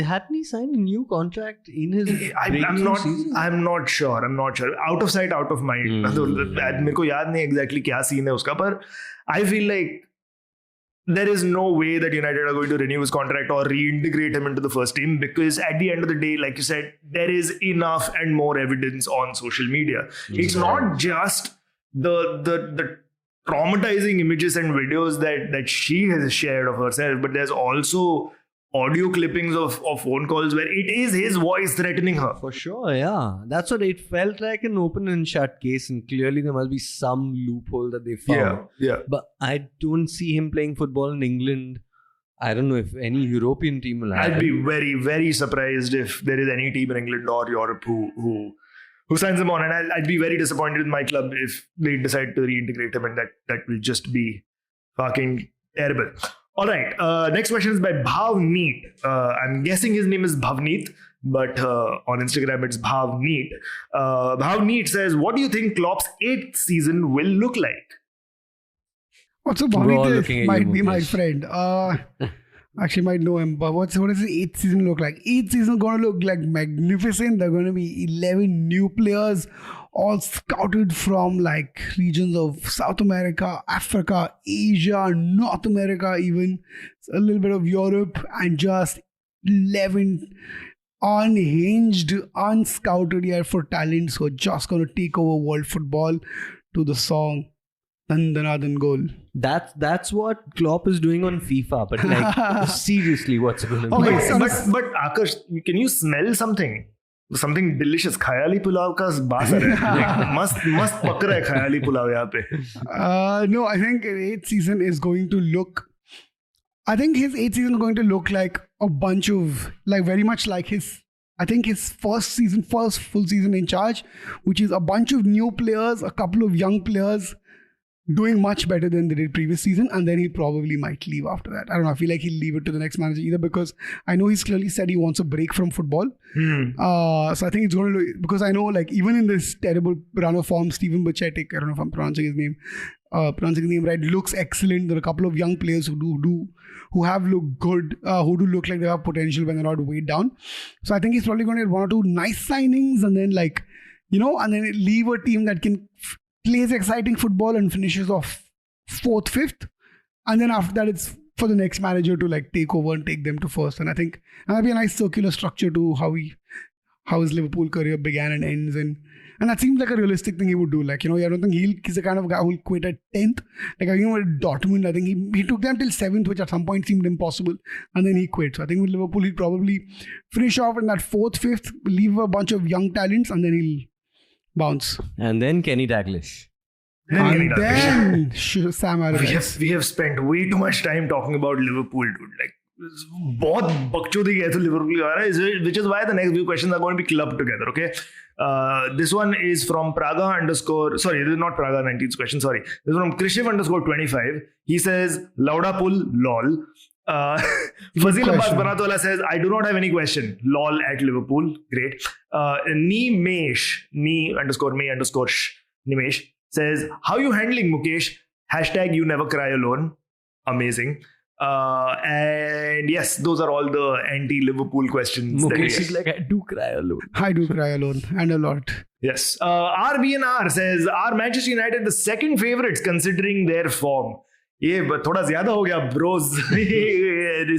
hadn't he signed a new contract in his season? I'm not sure. Out of sight, out of mind. मेरे को याद नहीं exactly क्या scene है उसका, पर I feel like there is no way that United are going to renew his contract or reintegrate him into the first team, because at the end of the day, like you said, there is enough and more evidence on social media. It's not just the traumatizing images and videos that she has shared of herself, but there's also audio clippings of phone calls where it is his voice threatening her. For sure, yeah. That's what it felt like, an open and shut case, and clearly there must be some loophole that they found. Yeah. But I don't see him playing football in England. I don't know if any European team will have I'd be very, very surprised if there is any team in England or Europe who signs him on, and I'd be very disappointed with my club if they decide to reintegrate him, and that will just be fucking terrible. All right, next question is by Bhavneet. I'm guessing his name is Bhavneet, but on Instagram it's Bhavneet. Bhavneet says, what do you think Klopp's 8th season will look like? So Bhavneet might be my friend. Actually might know him, but what does the 8th season look like? 8th season is going to look like magnificent. There are going to be 11 new players, all scouted from like regions of South America, Africa, Asia, North America, even a little bit of Europe, and just 11 unhinged, unscouted yet for talents who are just going to take over world football to the song Dandanadan goal. That's what Klopp is doing on FIFA, but like seriously, what's it going to be? Okay, but Aakarsh, can you smell something? Something delicious. Khayali pulao ka baasar hai. Mast pakra hai khayali pulao yahan pe. No, I think his 8th season is going to look. I think his 8th season is going to look like a bunch of, like very much like his. I think his first full season in charge, which is a bunch of new players, a couple of young players, doing much better than they did previous season, and then he probably might leave after that. I don't know. I feel like he'll leave it to the next manager either, because I know he's clearly said he wants a break from football. So I think it's going to, because I know like even in this terrible run of form, Steven Bajcetic, I don't know if I'm pronouncing his name right, looks excellent. There are a couple of young players who have looked good, who do look like they have potential when they're not weighed down. So I think he's probably going to get 1 or 2 nice signings, and then like, and then leave a team that can plays exciting football and finishes off 4th, 5th, and then after that it's for the next manager to like take over and take them to first. And I think that'll be a nice circular structure to how his Liverpool career began and ends, and that seems like a realistic thing he would do. Like, I don't think he's the kind of guy who will quit at 10th. Like, with Dortmund, I think he took them till 7th, which at some point seemed impossible, and then he quit. So I think with Liverpool he'll probably finish off in that 4th, 5th, leave a bunch of young talents, and then he'll bounce. And then Kenny Dalglish. Then Sam Allardyce. We have spent way too much time talking about Liverpool, dude. Like, बहुत बकचोदी गए थे Liverpool के बारे में, which is why the next few questions are going to be clubbed together. Okay, this one is from Praga _ sorry, this is not Praga 19th question. Sorry, this is from Krishiv _ 25. He says Laudapul lol. Fazil Abbas Baratwala says, I do not have any question. Lol at Liverpool. Great. Nimesh says, how you handling Mukesh? # you never cry alone. Amazing. And yes, those are all the anti-Liverpool questions. that we Mukesh is get. like, I do cry alone. I do cry alone and a lot. Yes. RBNR says, are Manchester United the second favourites considering their form? ये थोड़ा ज्यादा हो गया bros.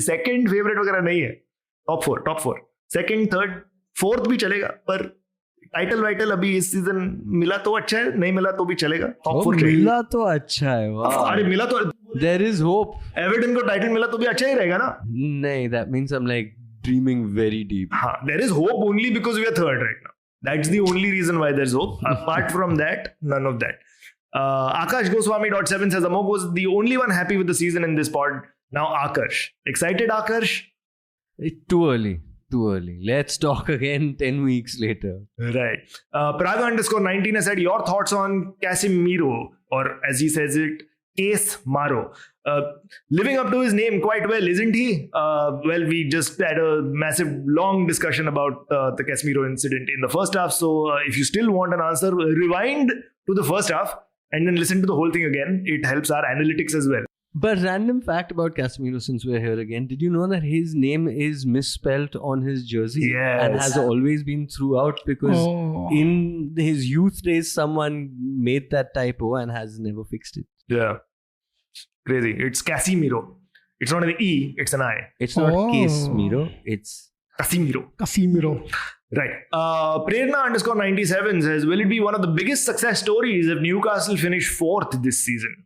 Second favourite वगैरह नहीं है. Top four. Second, third, fourth भी चलेगा. पर टाइटल वाइटल अभी इस सीजन मिला तो अच्छा है, नहीं मिला तो भी चलेगा. टॉप 4 मिला तो अच्छा है. अरे मिला तो There is hope. एवर्टन को टाइटल मिला तो भी अच्छा ही रहेगा ना. नहीं, that means I'm like dreaming very deep. हाँ, there is hope only because we are third right now. That's the only reason why there's hope. Apart from that, none of that. Aakash Goswami.7 says Amogh was the only one happy with the season in this pod. Now Aakarsh. Excited, Aakarsh? Too early. Let's talk again 10 weeks later. Right. Praga_19 has said your thoughts on Casemiro, or as he says it, Case Maro. Living up to his name quite well, isn't he? Well, we just had a massive, long discussion about the Casemiro incident in the first half. So if you still want an answer, rewind to the first half and then listen to the whole thing again. It helps our analytics as well. But random fact about Casemiro, since we're here again, did you know that his name is misspelt on his jersey? Yes. And has always been throughout, because in his youth days, someone made that typo and has never fixed it. Yeah. Crazy. It's Casemiro. It's not an E, it's an I. It's not Casemiro, it's Casemiro. Right. Prerna_97 says, will it be one of the biggest success stories if Newcastle finish 4th this season?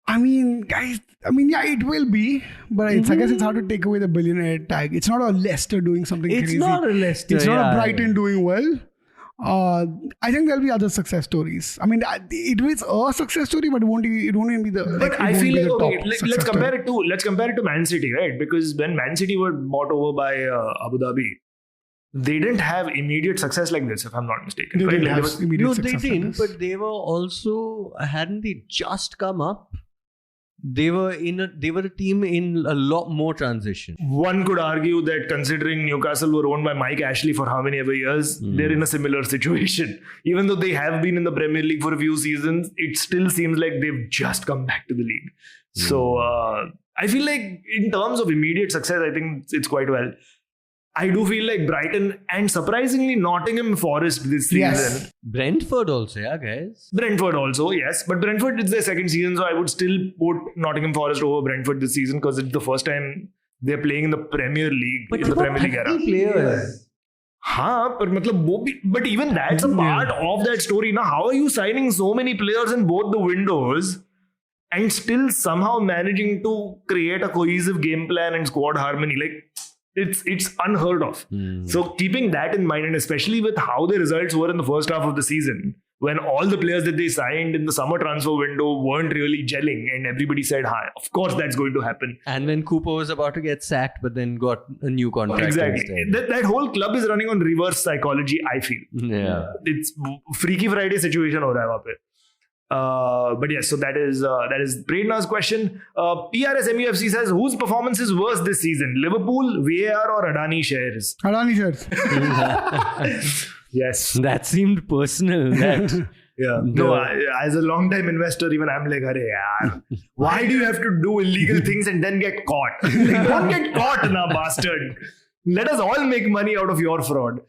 I mean, guys, yeah, it will be. But I guess it's hard to take away the billionaire tag. It's not a Leicester doing something crazy. It's not a Leicester. It's not a Brighton doing well. I think there'll be other success stories. I mean, it is a success story, but it won't even be the. But I feel like, okay, let's compare it to Man City, right? Because when Man City were bought over by Abu Dhabi, they didn't have immediate success like this, if I'm not mistaken. They right? didn't have immediate No, success they like didn't. this. But they were also, hadn't they just come up? They were a team in a lot more transition. One could argue that considering Newcastle were owned by Mike Ashley for how many ever years, they're in a similar situation. Even though they have been in the Premier League for a few seasons, it still seems like they've just come back to the league. So I feel like in terms of immediate success, I think it's quite well. I do feel like Brighton and surprisingly Nottingham Forest this season. Yes. Brentford also, yeah, guys. Brentford also, yes. But Brentford, it's their second season, so I would still put Nottingham Forest over Brentford this season because it's the first time they're playing in the Premier League. But in the Premier League era. Players. But even that's a part of that story. Now, how are you signing so many players in both the windows and still somehow managing to create a cohesive game plan and squad harmony? Like, it's unheard of. So keeping that in mind, and especially with how the results were in the first half of the season, when all the players that they signed in the summer transfer window weren't really gelling and everybody said, hi, of course that's going to happen. And when Cooper was about to get sacked, but then got a new contract Exactly. instead. That whole club is running on reverse psychology, I feel. Yeah. It's Freaky Friday situation ho raha hai wahan pe. But yes, so that is Prerna's question. PRSMUFC says, whose performance is worse this season? Liverpool, VAR or Adani shares? Adani shares. Yes. That seemed personal. Yeah. No, as a long-time investor, even I'm like, Arey yaar, why do you have to do illegal things and then get caught? Like, don't get caught, na bastard. Let us all make money out of your fraud.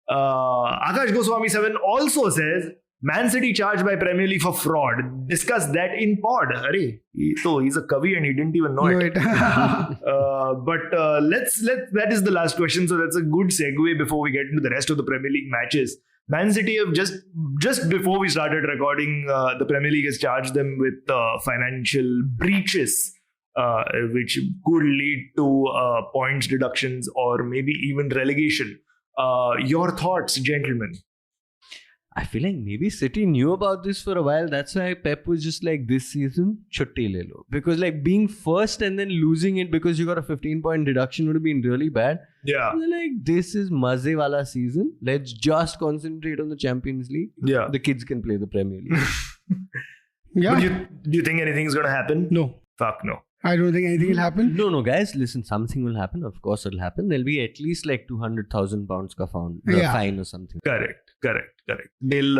Aakash Goswami 7 also says, Man City charged by Premier League for fraud. Discuss that in pod. Arey, he's a Kavi and he didn't even know it. But that is the last question. So that's a good segue before we get into the rest of the Premier League matches. Man City have just before we started recording, the Premier League has charged them with financial breaches, which could lead to points deductions or maybe even relegation. Your thoughts, gentlemen? I feel like maybe City knew about this for a while. That's why Pep was just like, this season, chutti le lo. Because like being first and then losing it because you got a 15-point deduction would have been really bad. Yeah. They're like, this is maze wala season. Let's just concentrate on the Champions League. Yeah. The kids can play the Premier League. Yeah. But do you think anything's going to happen? No. Fuck no. I don't think anything will happen. No, guys, listen, something will happen. Of course, it'll happen. There'll be at least like 200,000 pounds fine or something. Correct. They'll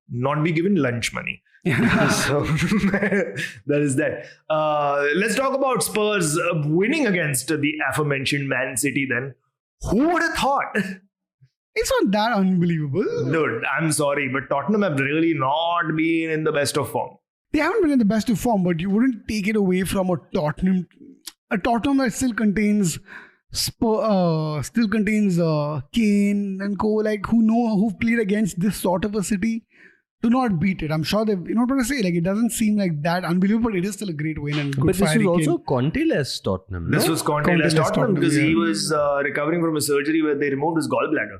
not be given lunch money. So that is that. Let's talk about Spurs winning against the aforementioned Man City then. Who would have thought? It's not that unbelievable. Dude, I'm sorry, but Tottenham have really not been in the best of form. They haven't been in the best of form, but you wouldn't take it away from a Tottenham that still contains Kane and co, like who've played against this sort of a City, to not beat it. I'm sure they've, you know what I'm saying? Like, it doesn't seem like that unbelievable, but it is still a great win and good. But this Harry was also Kane. Conte-less Tottenham. This no? was Conte-less Tottenham because yeah. he was recovering from a surgery where they removed his gallbladder.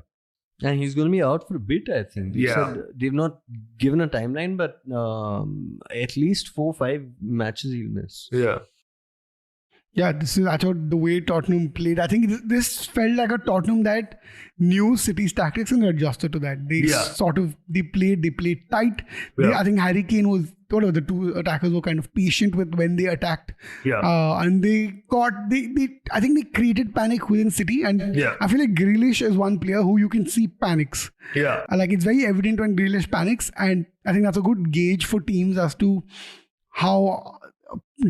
And he's going to be out for a bit, I think. They Yeah. said they've not given a timeline, but at least 4-5 matches he'll miss. Yeah. Yeah, I thought the way Tottenham played, I think this felt like a Tottenham that knew City's tactics and adjusted to that. They they played tight. Yeah. I think Harry Kane was, the two attackers were kind of patient with when they attacked. Yeah. And I think they created panic within City. And Yeah. I feel like Grealish is one player who you can see panics. Yeah. Like, it's very evident when Grealish panics. And I think that's a good gauge for teams as to how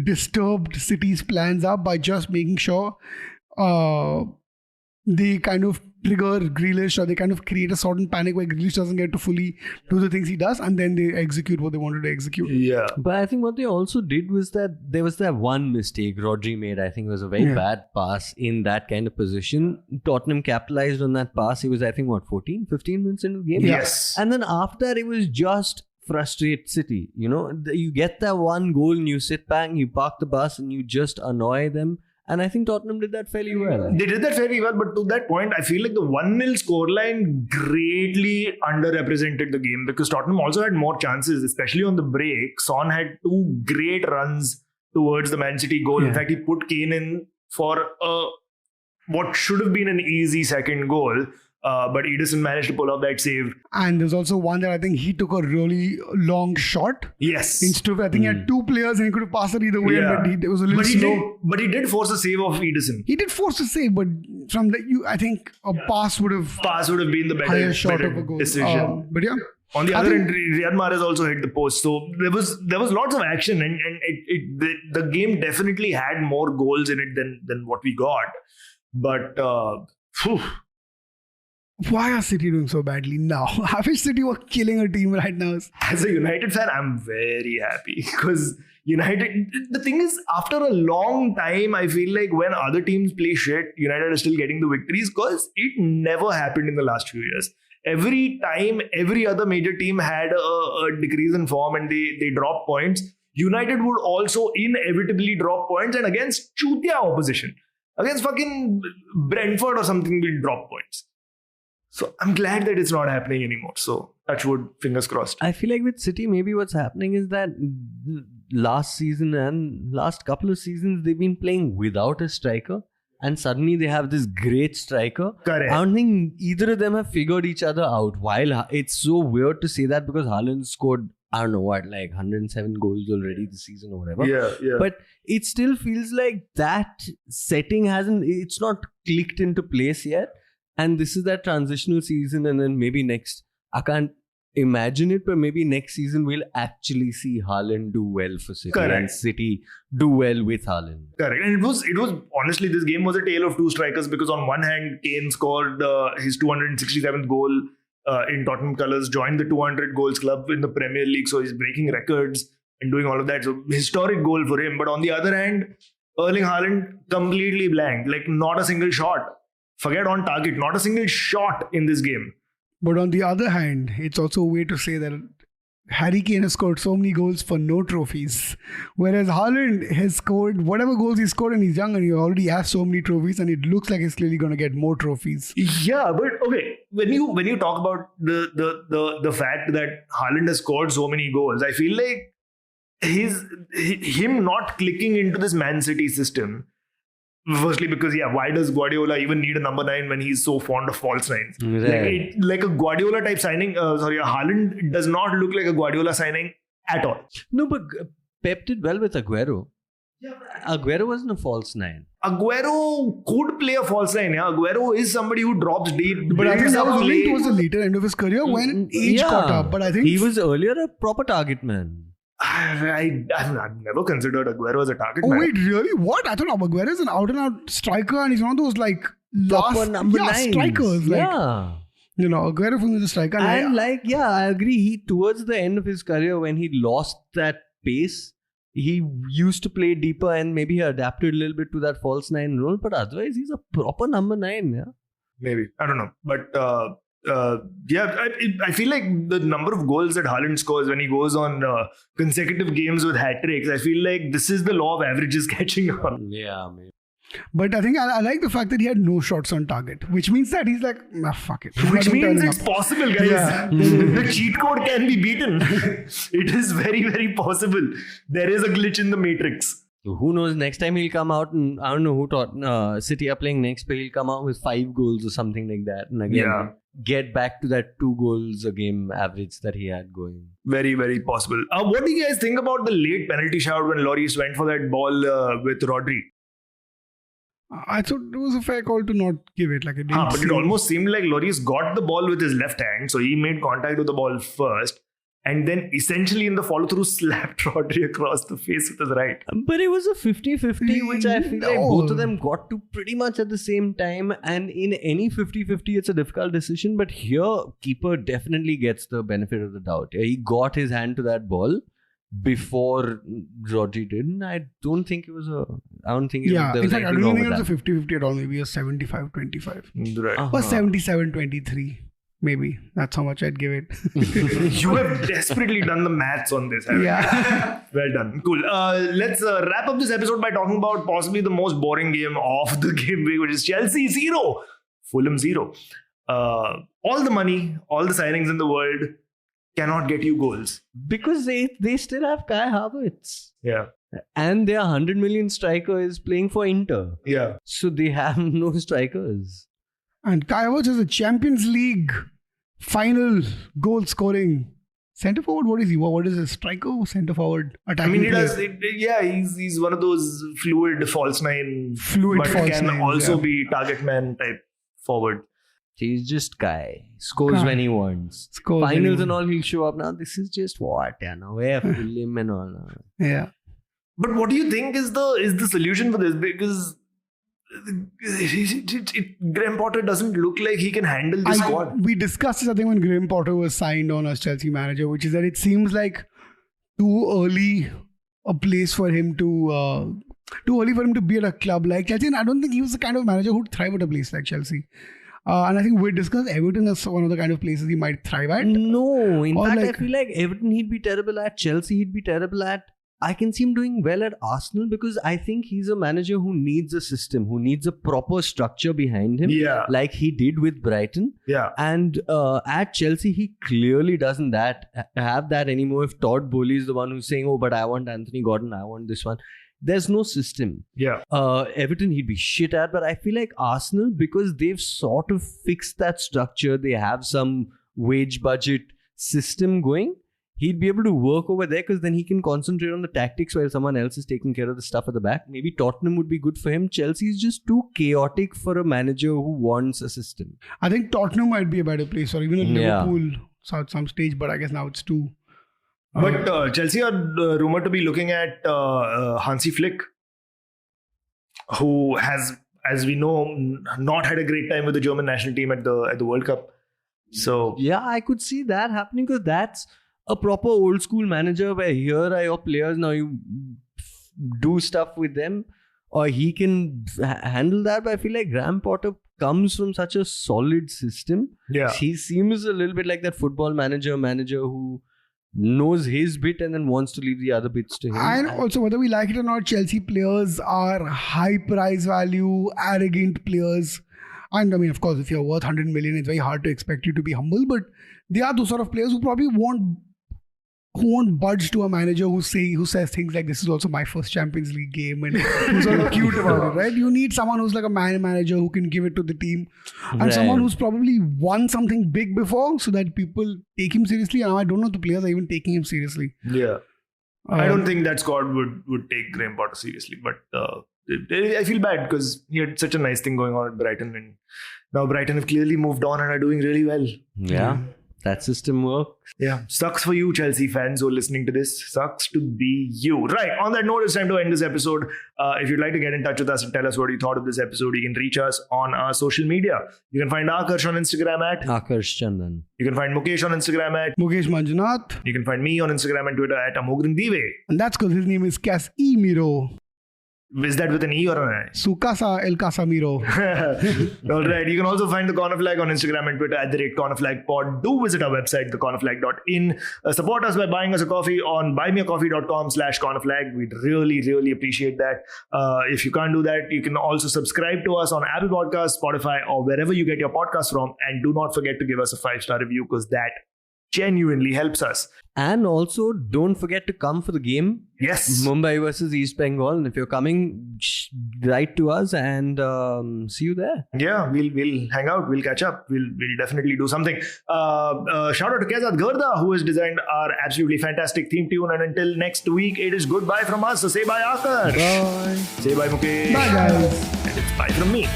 disturbed City's plans are, by just making sure they kind of trigger Grealish, or they kind of create a certain panic where Grealish doesn't get to fully do the things he does, and then they execute what they wanted to execute. Yeah. But I think what they also did was that there was that one mistake Rodri made. I think it was a very bad pass in that kind of position. Tottenham capitalized on that pass. It was, I think, 15 minutes into the game? Yes. And then after that, it was just frustrate City. You know, you get that one goal and you sit back, you park the bus and you just annoy them. And I think Tottenham did that fairly well. They did that fairly well, but to that point, I feel like the 1-0 scoreline greatly underrepresented the game, because Tottenham also had more chances, especially on the break. Son had 2 great runs towards the Man City goal. In fact, he put Kane in for what should have been an easy second goal. But Ederson managed to pull off that save. And there's also one that I think he took a really long shot. Yes. Instead of, I think he had 2 players and he could have passed it either way, Yeah. but it was a little slow. But he did force a save of Ederson. He did force a save, but from I think a pass would have been the higher shot better of a goal. decision. But yeah. On the other end, Riyad Mahrez also hit the post. So there was lots of action, and the game definitely had more goals in it than what we got. But why are City doing so badly now? I wish City were killing a team right now. as a United fan, I'm very happy, because United, the thing is, after a long time, I feel like when other teams play shit, United are still getting the victories, because it never happened in the last few years. Every time, every other major team had a decrease in form and they dropped points, United would also inevitably drop points, and against chutia opposition, against fucking Brentford or something, we'll drop points. So I'm glad that it's not happening anymore. So touch wood, fingers crossed. I feel like with City, maybe what's happening is that last season and last couple of seasons, they've been playing without a striker. And suddenly they have this great striker. Correct. I don't think either of them have figured each other out. While it's so weird to say that, because Haaland scored, I don't know what, like 107 goals already this season or whatever. Yeah. But it still feels like that setting it's not clicked into place yet. And this is that transitional season, and then maybe I can't imagine it, but maybe next season we'll actually see Haaland do well for City. Correct. And City do well with Haaland. Correct. And it was honestly, this game was a tale of 2 strikers, because on one hand, Kane scored his 267th goal in Tottenham colours, joined the 200 goals club in the Premier League, so he's breaking records and doing all of that. So historic goal for him. But on the other hand, Erling Haaland completely blank, like not a single shot. Forget on target, not a single shot in this game. But on the other hand, it's also a way to say that Harry Kane has scored so many goals for no trophies. Whereas Haaland has scored whatever goals he scored, and he's young and he already has so many trophies, and it looks like he's clearly going to get more trophies. Yeah, but okay, when you talk about the fact that Haaland has scored so many goals, I feel like him not clicking into this Man City system. Firstly, because why does Guardiola even need a number 9 when he's so fond of false nines? Right. Like a Guardiola type signing. A Haaland does not look like a Guardiola signing at all. No, but Pep did well with Aguero. Aguero wasn't a false nine. Aguero could play a false nine. Yeah, Aguero is somebody who drops deep. But I think builds that up was only play. towards the later end of his career when age caught up. But I think he was earlier a proper target man. I've never considered Aguero as a target Oh man. wait, really? What? I thought Aguero is an out-and-out striker, and he's one of those like Proper number nines. strikers. Like, Yeah. Aguero was a striker. And I agree. He towards the end of his career, when he lost that pace, he used to play deeper and maybe he adapted a little bit to that false nine role. But otherwise, he's a proper number 9. Yeah. Maybe. I don't know. But I feel like the number of goals that Haaland scores when he goes on consecutive games with hat-tricks, I feel like this is the law of averages catching on. Yeah, maybe. But I think I like the fact that he had no shots on target, which means that he's like, fuck it. Which means it's possible, guys. Yeah. The cheat code can be beaten. It is very, very possible. There is a glitch in the matrix. Who knows? Next time he'll come out and I don't know who taught City are playing next, but he'll come out with 5 goals or something like that. And again, get back to that 2 goals a game average that he had going. Very, very possible. What do you guys think about the late penalty shout when Lloris went for that ball with Rodri? I thought it was a fair call to not give it. Like it didn't. But it almost seemed like Lloris got the ball with his left hand, so he made contact with the ball first, and then essentially in the follow-through slapped Rodri across the face with his right. But it was a 50-50, which I feel like No. both of them got to pretty much at the same time. And in any 50-50, it's a difficult decision. But here, keeper definitely gets the benefit of the doubt. He got his hand to that ball before Rodri did. And I don't think it was a... I don't think Yeah, there in was fact, I anything don't wrong think it with was that. a 50-50 at all. Maybe a 75-25. Right. Or 77-23. Maybe. That's how much I'd give it. You have desperately done the maths on this, haven't Yeah. you? Well done. Cool. Let's wrap up this episode by talking about possibly the most boring game of the game week, which is Chelsea 0, Fulham 0. All the money, all the signings in the world cannot get you goals. Because they still have Kai Havertz. Yeah. And their 100 million striker is playing for Inter. Yeah. So they have no strikers. And Kai Havertz is a Champions League final goal scoring centre forward. What is he? What is his striker? Centre forward I attacking. mean, he player. does. He's one of those fluid false nine. Fluid but false can nines, also yeah. be target man type forward. He's just Kai. Scores Kai. when he wants. Scores when he Finals and wants. all, he'll show up. Now, this is just what? Yeah, now where Fulham and all. Now. Yeah. But what do you think is the solution for this? Because Graham Potter doesn't look like he can handle the squad. We discussed this, I think, when Graham Potter was signed on as Chelsea manager, which is that it seems like too early a place for him to be at a club like Chelsea. And I don't think he was the kind of manager who'd thrive at a place like Chelsea. And I think we discussed Everton as one of the kind of places he might thrive at. No, in Or fact, I like- feel like Everton he'd be terrible at. Chelsea he'd be terrible at. I can see him doing well at Arsenal because I think he's a manager who needs a system, who needs a proper structure behind him. Yeah. Like he did with Brighton. Yeah. And at Chelsea, he clearly doesn't have that anymore. If Todd Bowley is the one who's saying, oh, but I want Anthony Gordon, I want this one. There's no system. Yeah. Everton, he'd be shit at. But I feel like Arsenal, because they've sort of fixed that structure, they have some wage budget system going, he'd be able to work over there because then he can concentrate on the tactics while someone else is taking care of the stuff at the back. Maybe Tottenham would be good for him. Chelsea is just too chaotic for a manager who wants a system. I think Tottenham might be a better place, or even Yeah. Liverpool at some stage, but I guess now it's too. But Chelsea are rumored to be looking at Hansi Flick, who has, as we know, not had a great time with the German national team at the World Cup. So Yeah, I could see that happening because that's a proper old school manager where here are your players, now you do stuff with them, or he can handle that. But I feel like Graham Potter comes from such a solid system. yeah, He seems a little bit like that football manager who knows his bit and then wants to leave the other bits to him. And also, whether we like it or not, Chelsea players are high price value, arrogant players. And I mean, of course, if you're worth 100 million, it's very hard to expect you to be humble. But they are those sort of players who probably won't budge to a manager who says things like, this is also my first Champions League game, and who's sort of cute about it, right? You need someone who's like a manager who can give it to the team, and Right. someone who's probably won something big before, so that people take him seriously. And I don't know if the players are even taking him seriously. yeah. I don't think that squad would take Graham Potter seriously, but I feel bad because he had such a nice thing going on at Brighton, and now Brighton have clearly moved on and are doing really well. Yeah, that system works. Yeah, sucks for you, Chelsea fans who are listening to this. Sucks to be you. Right, on that note, it's time to end this episode. If you'd like to get in touch with us and tell us what you thought of this episode, you can reach us on our social media. You can find Aakarsh on Instagram at Aakarsh Chandan. You can find Mukesh on Instagram at Mukesh Manjunath. You can find me on Instagram and Twitter at Amogh. And that's because his name is Casimiro. Is that with an E or an I? Sukasa El Casamiro. All right. You can also find The Corner Flag on Instagram and Twitter at @CornerFlagPod. Do visit our website, thecornerflag.in. Support us by buying us a coffee on buymeacoffee.com/cornerflag. We'd really, really appreciate that. If you can't do that, you can also subscribe to us on Apple Podcasts, Spotify, or wherever you get your podcasts from. And do not forget to give us a 5-star review because that genuinely helps us. And also, don't forget to come for the game. Yes. Mumbai versus East Bengal. And if you're coming, write to us and see you there. Yeah, we'll hang out. We'll catch up. We'll definitely do something. Shout out to Kezad Garda, who has designed our absolutely fantastic theme tune. And until next week, it is goodbye from us. So say bye, Aakarsh. Bye. Say bye, Mukesh. Bye, guys. And it's bye from me.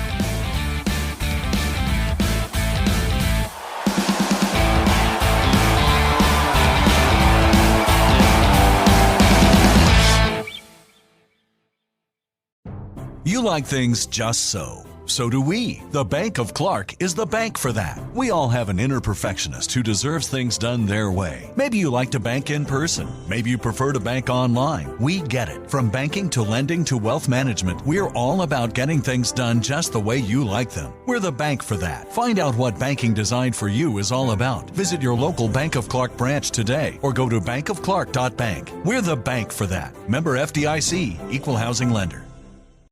You like things just so. So do we. The Bank of Clark is the bank for that. We all have an inner perfectionist who deserves things done their way. Maybe you like to bank in person. Maybe you prefer to bank online. We get it. From banking to lending to wealth management, we're all about getting things done just the way you like them. We're the bank for that. Find out what banking designed for you is all about. Visit your local Bank of Clark branch today or go to bankofclark.bank. We're the bank for that. Member FDIC, Equal Housing Lender.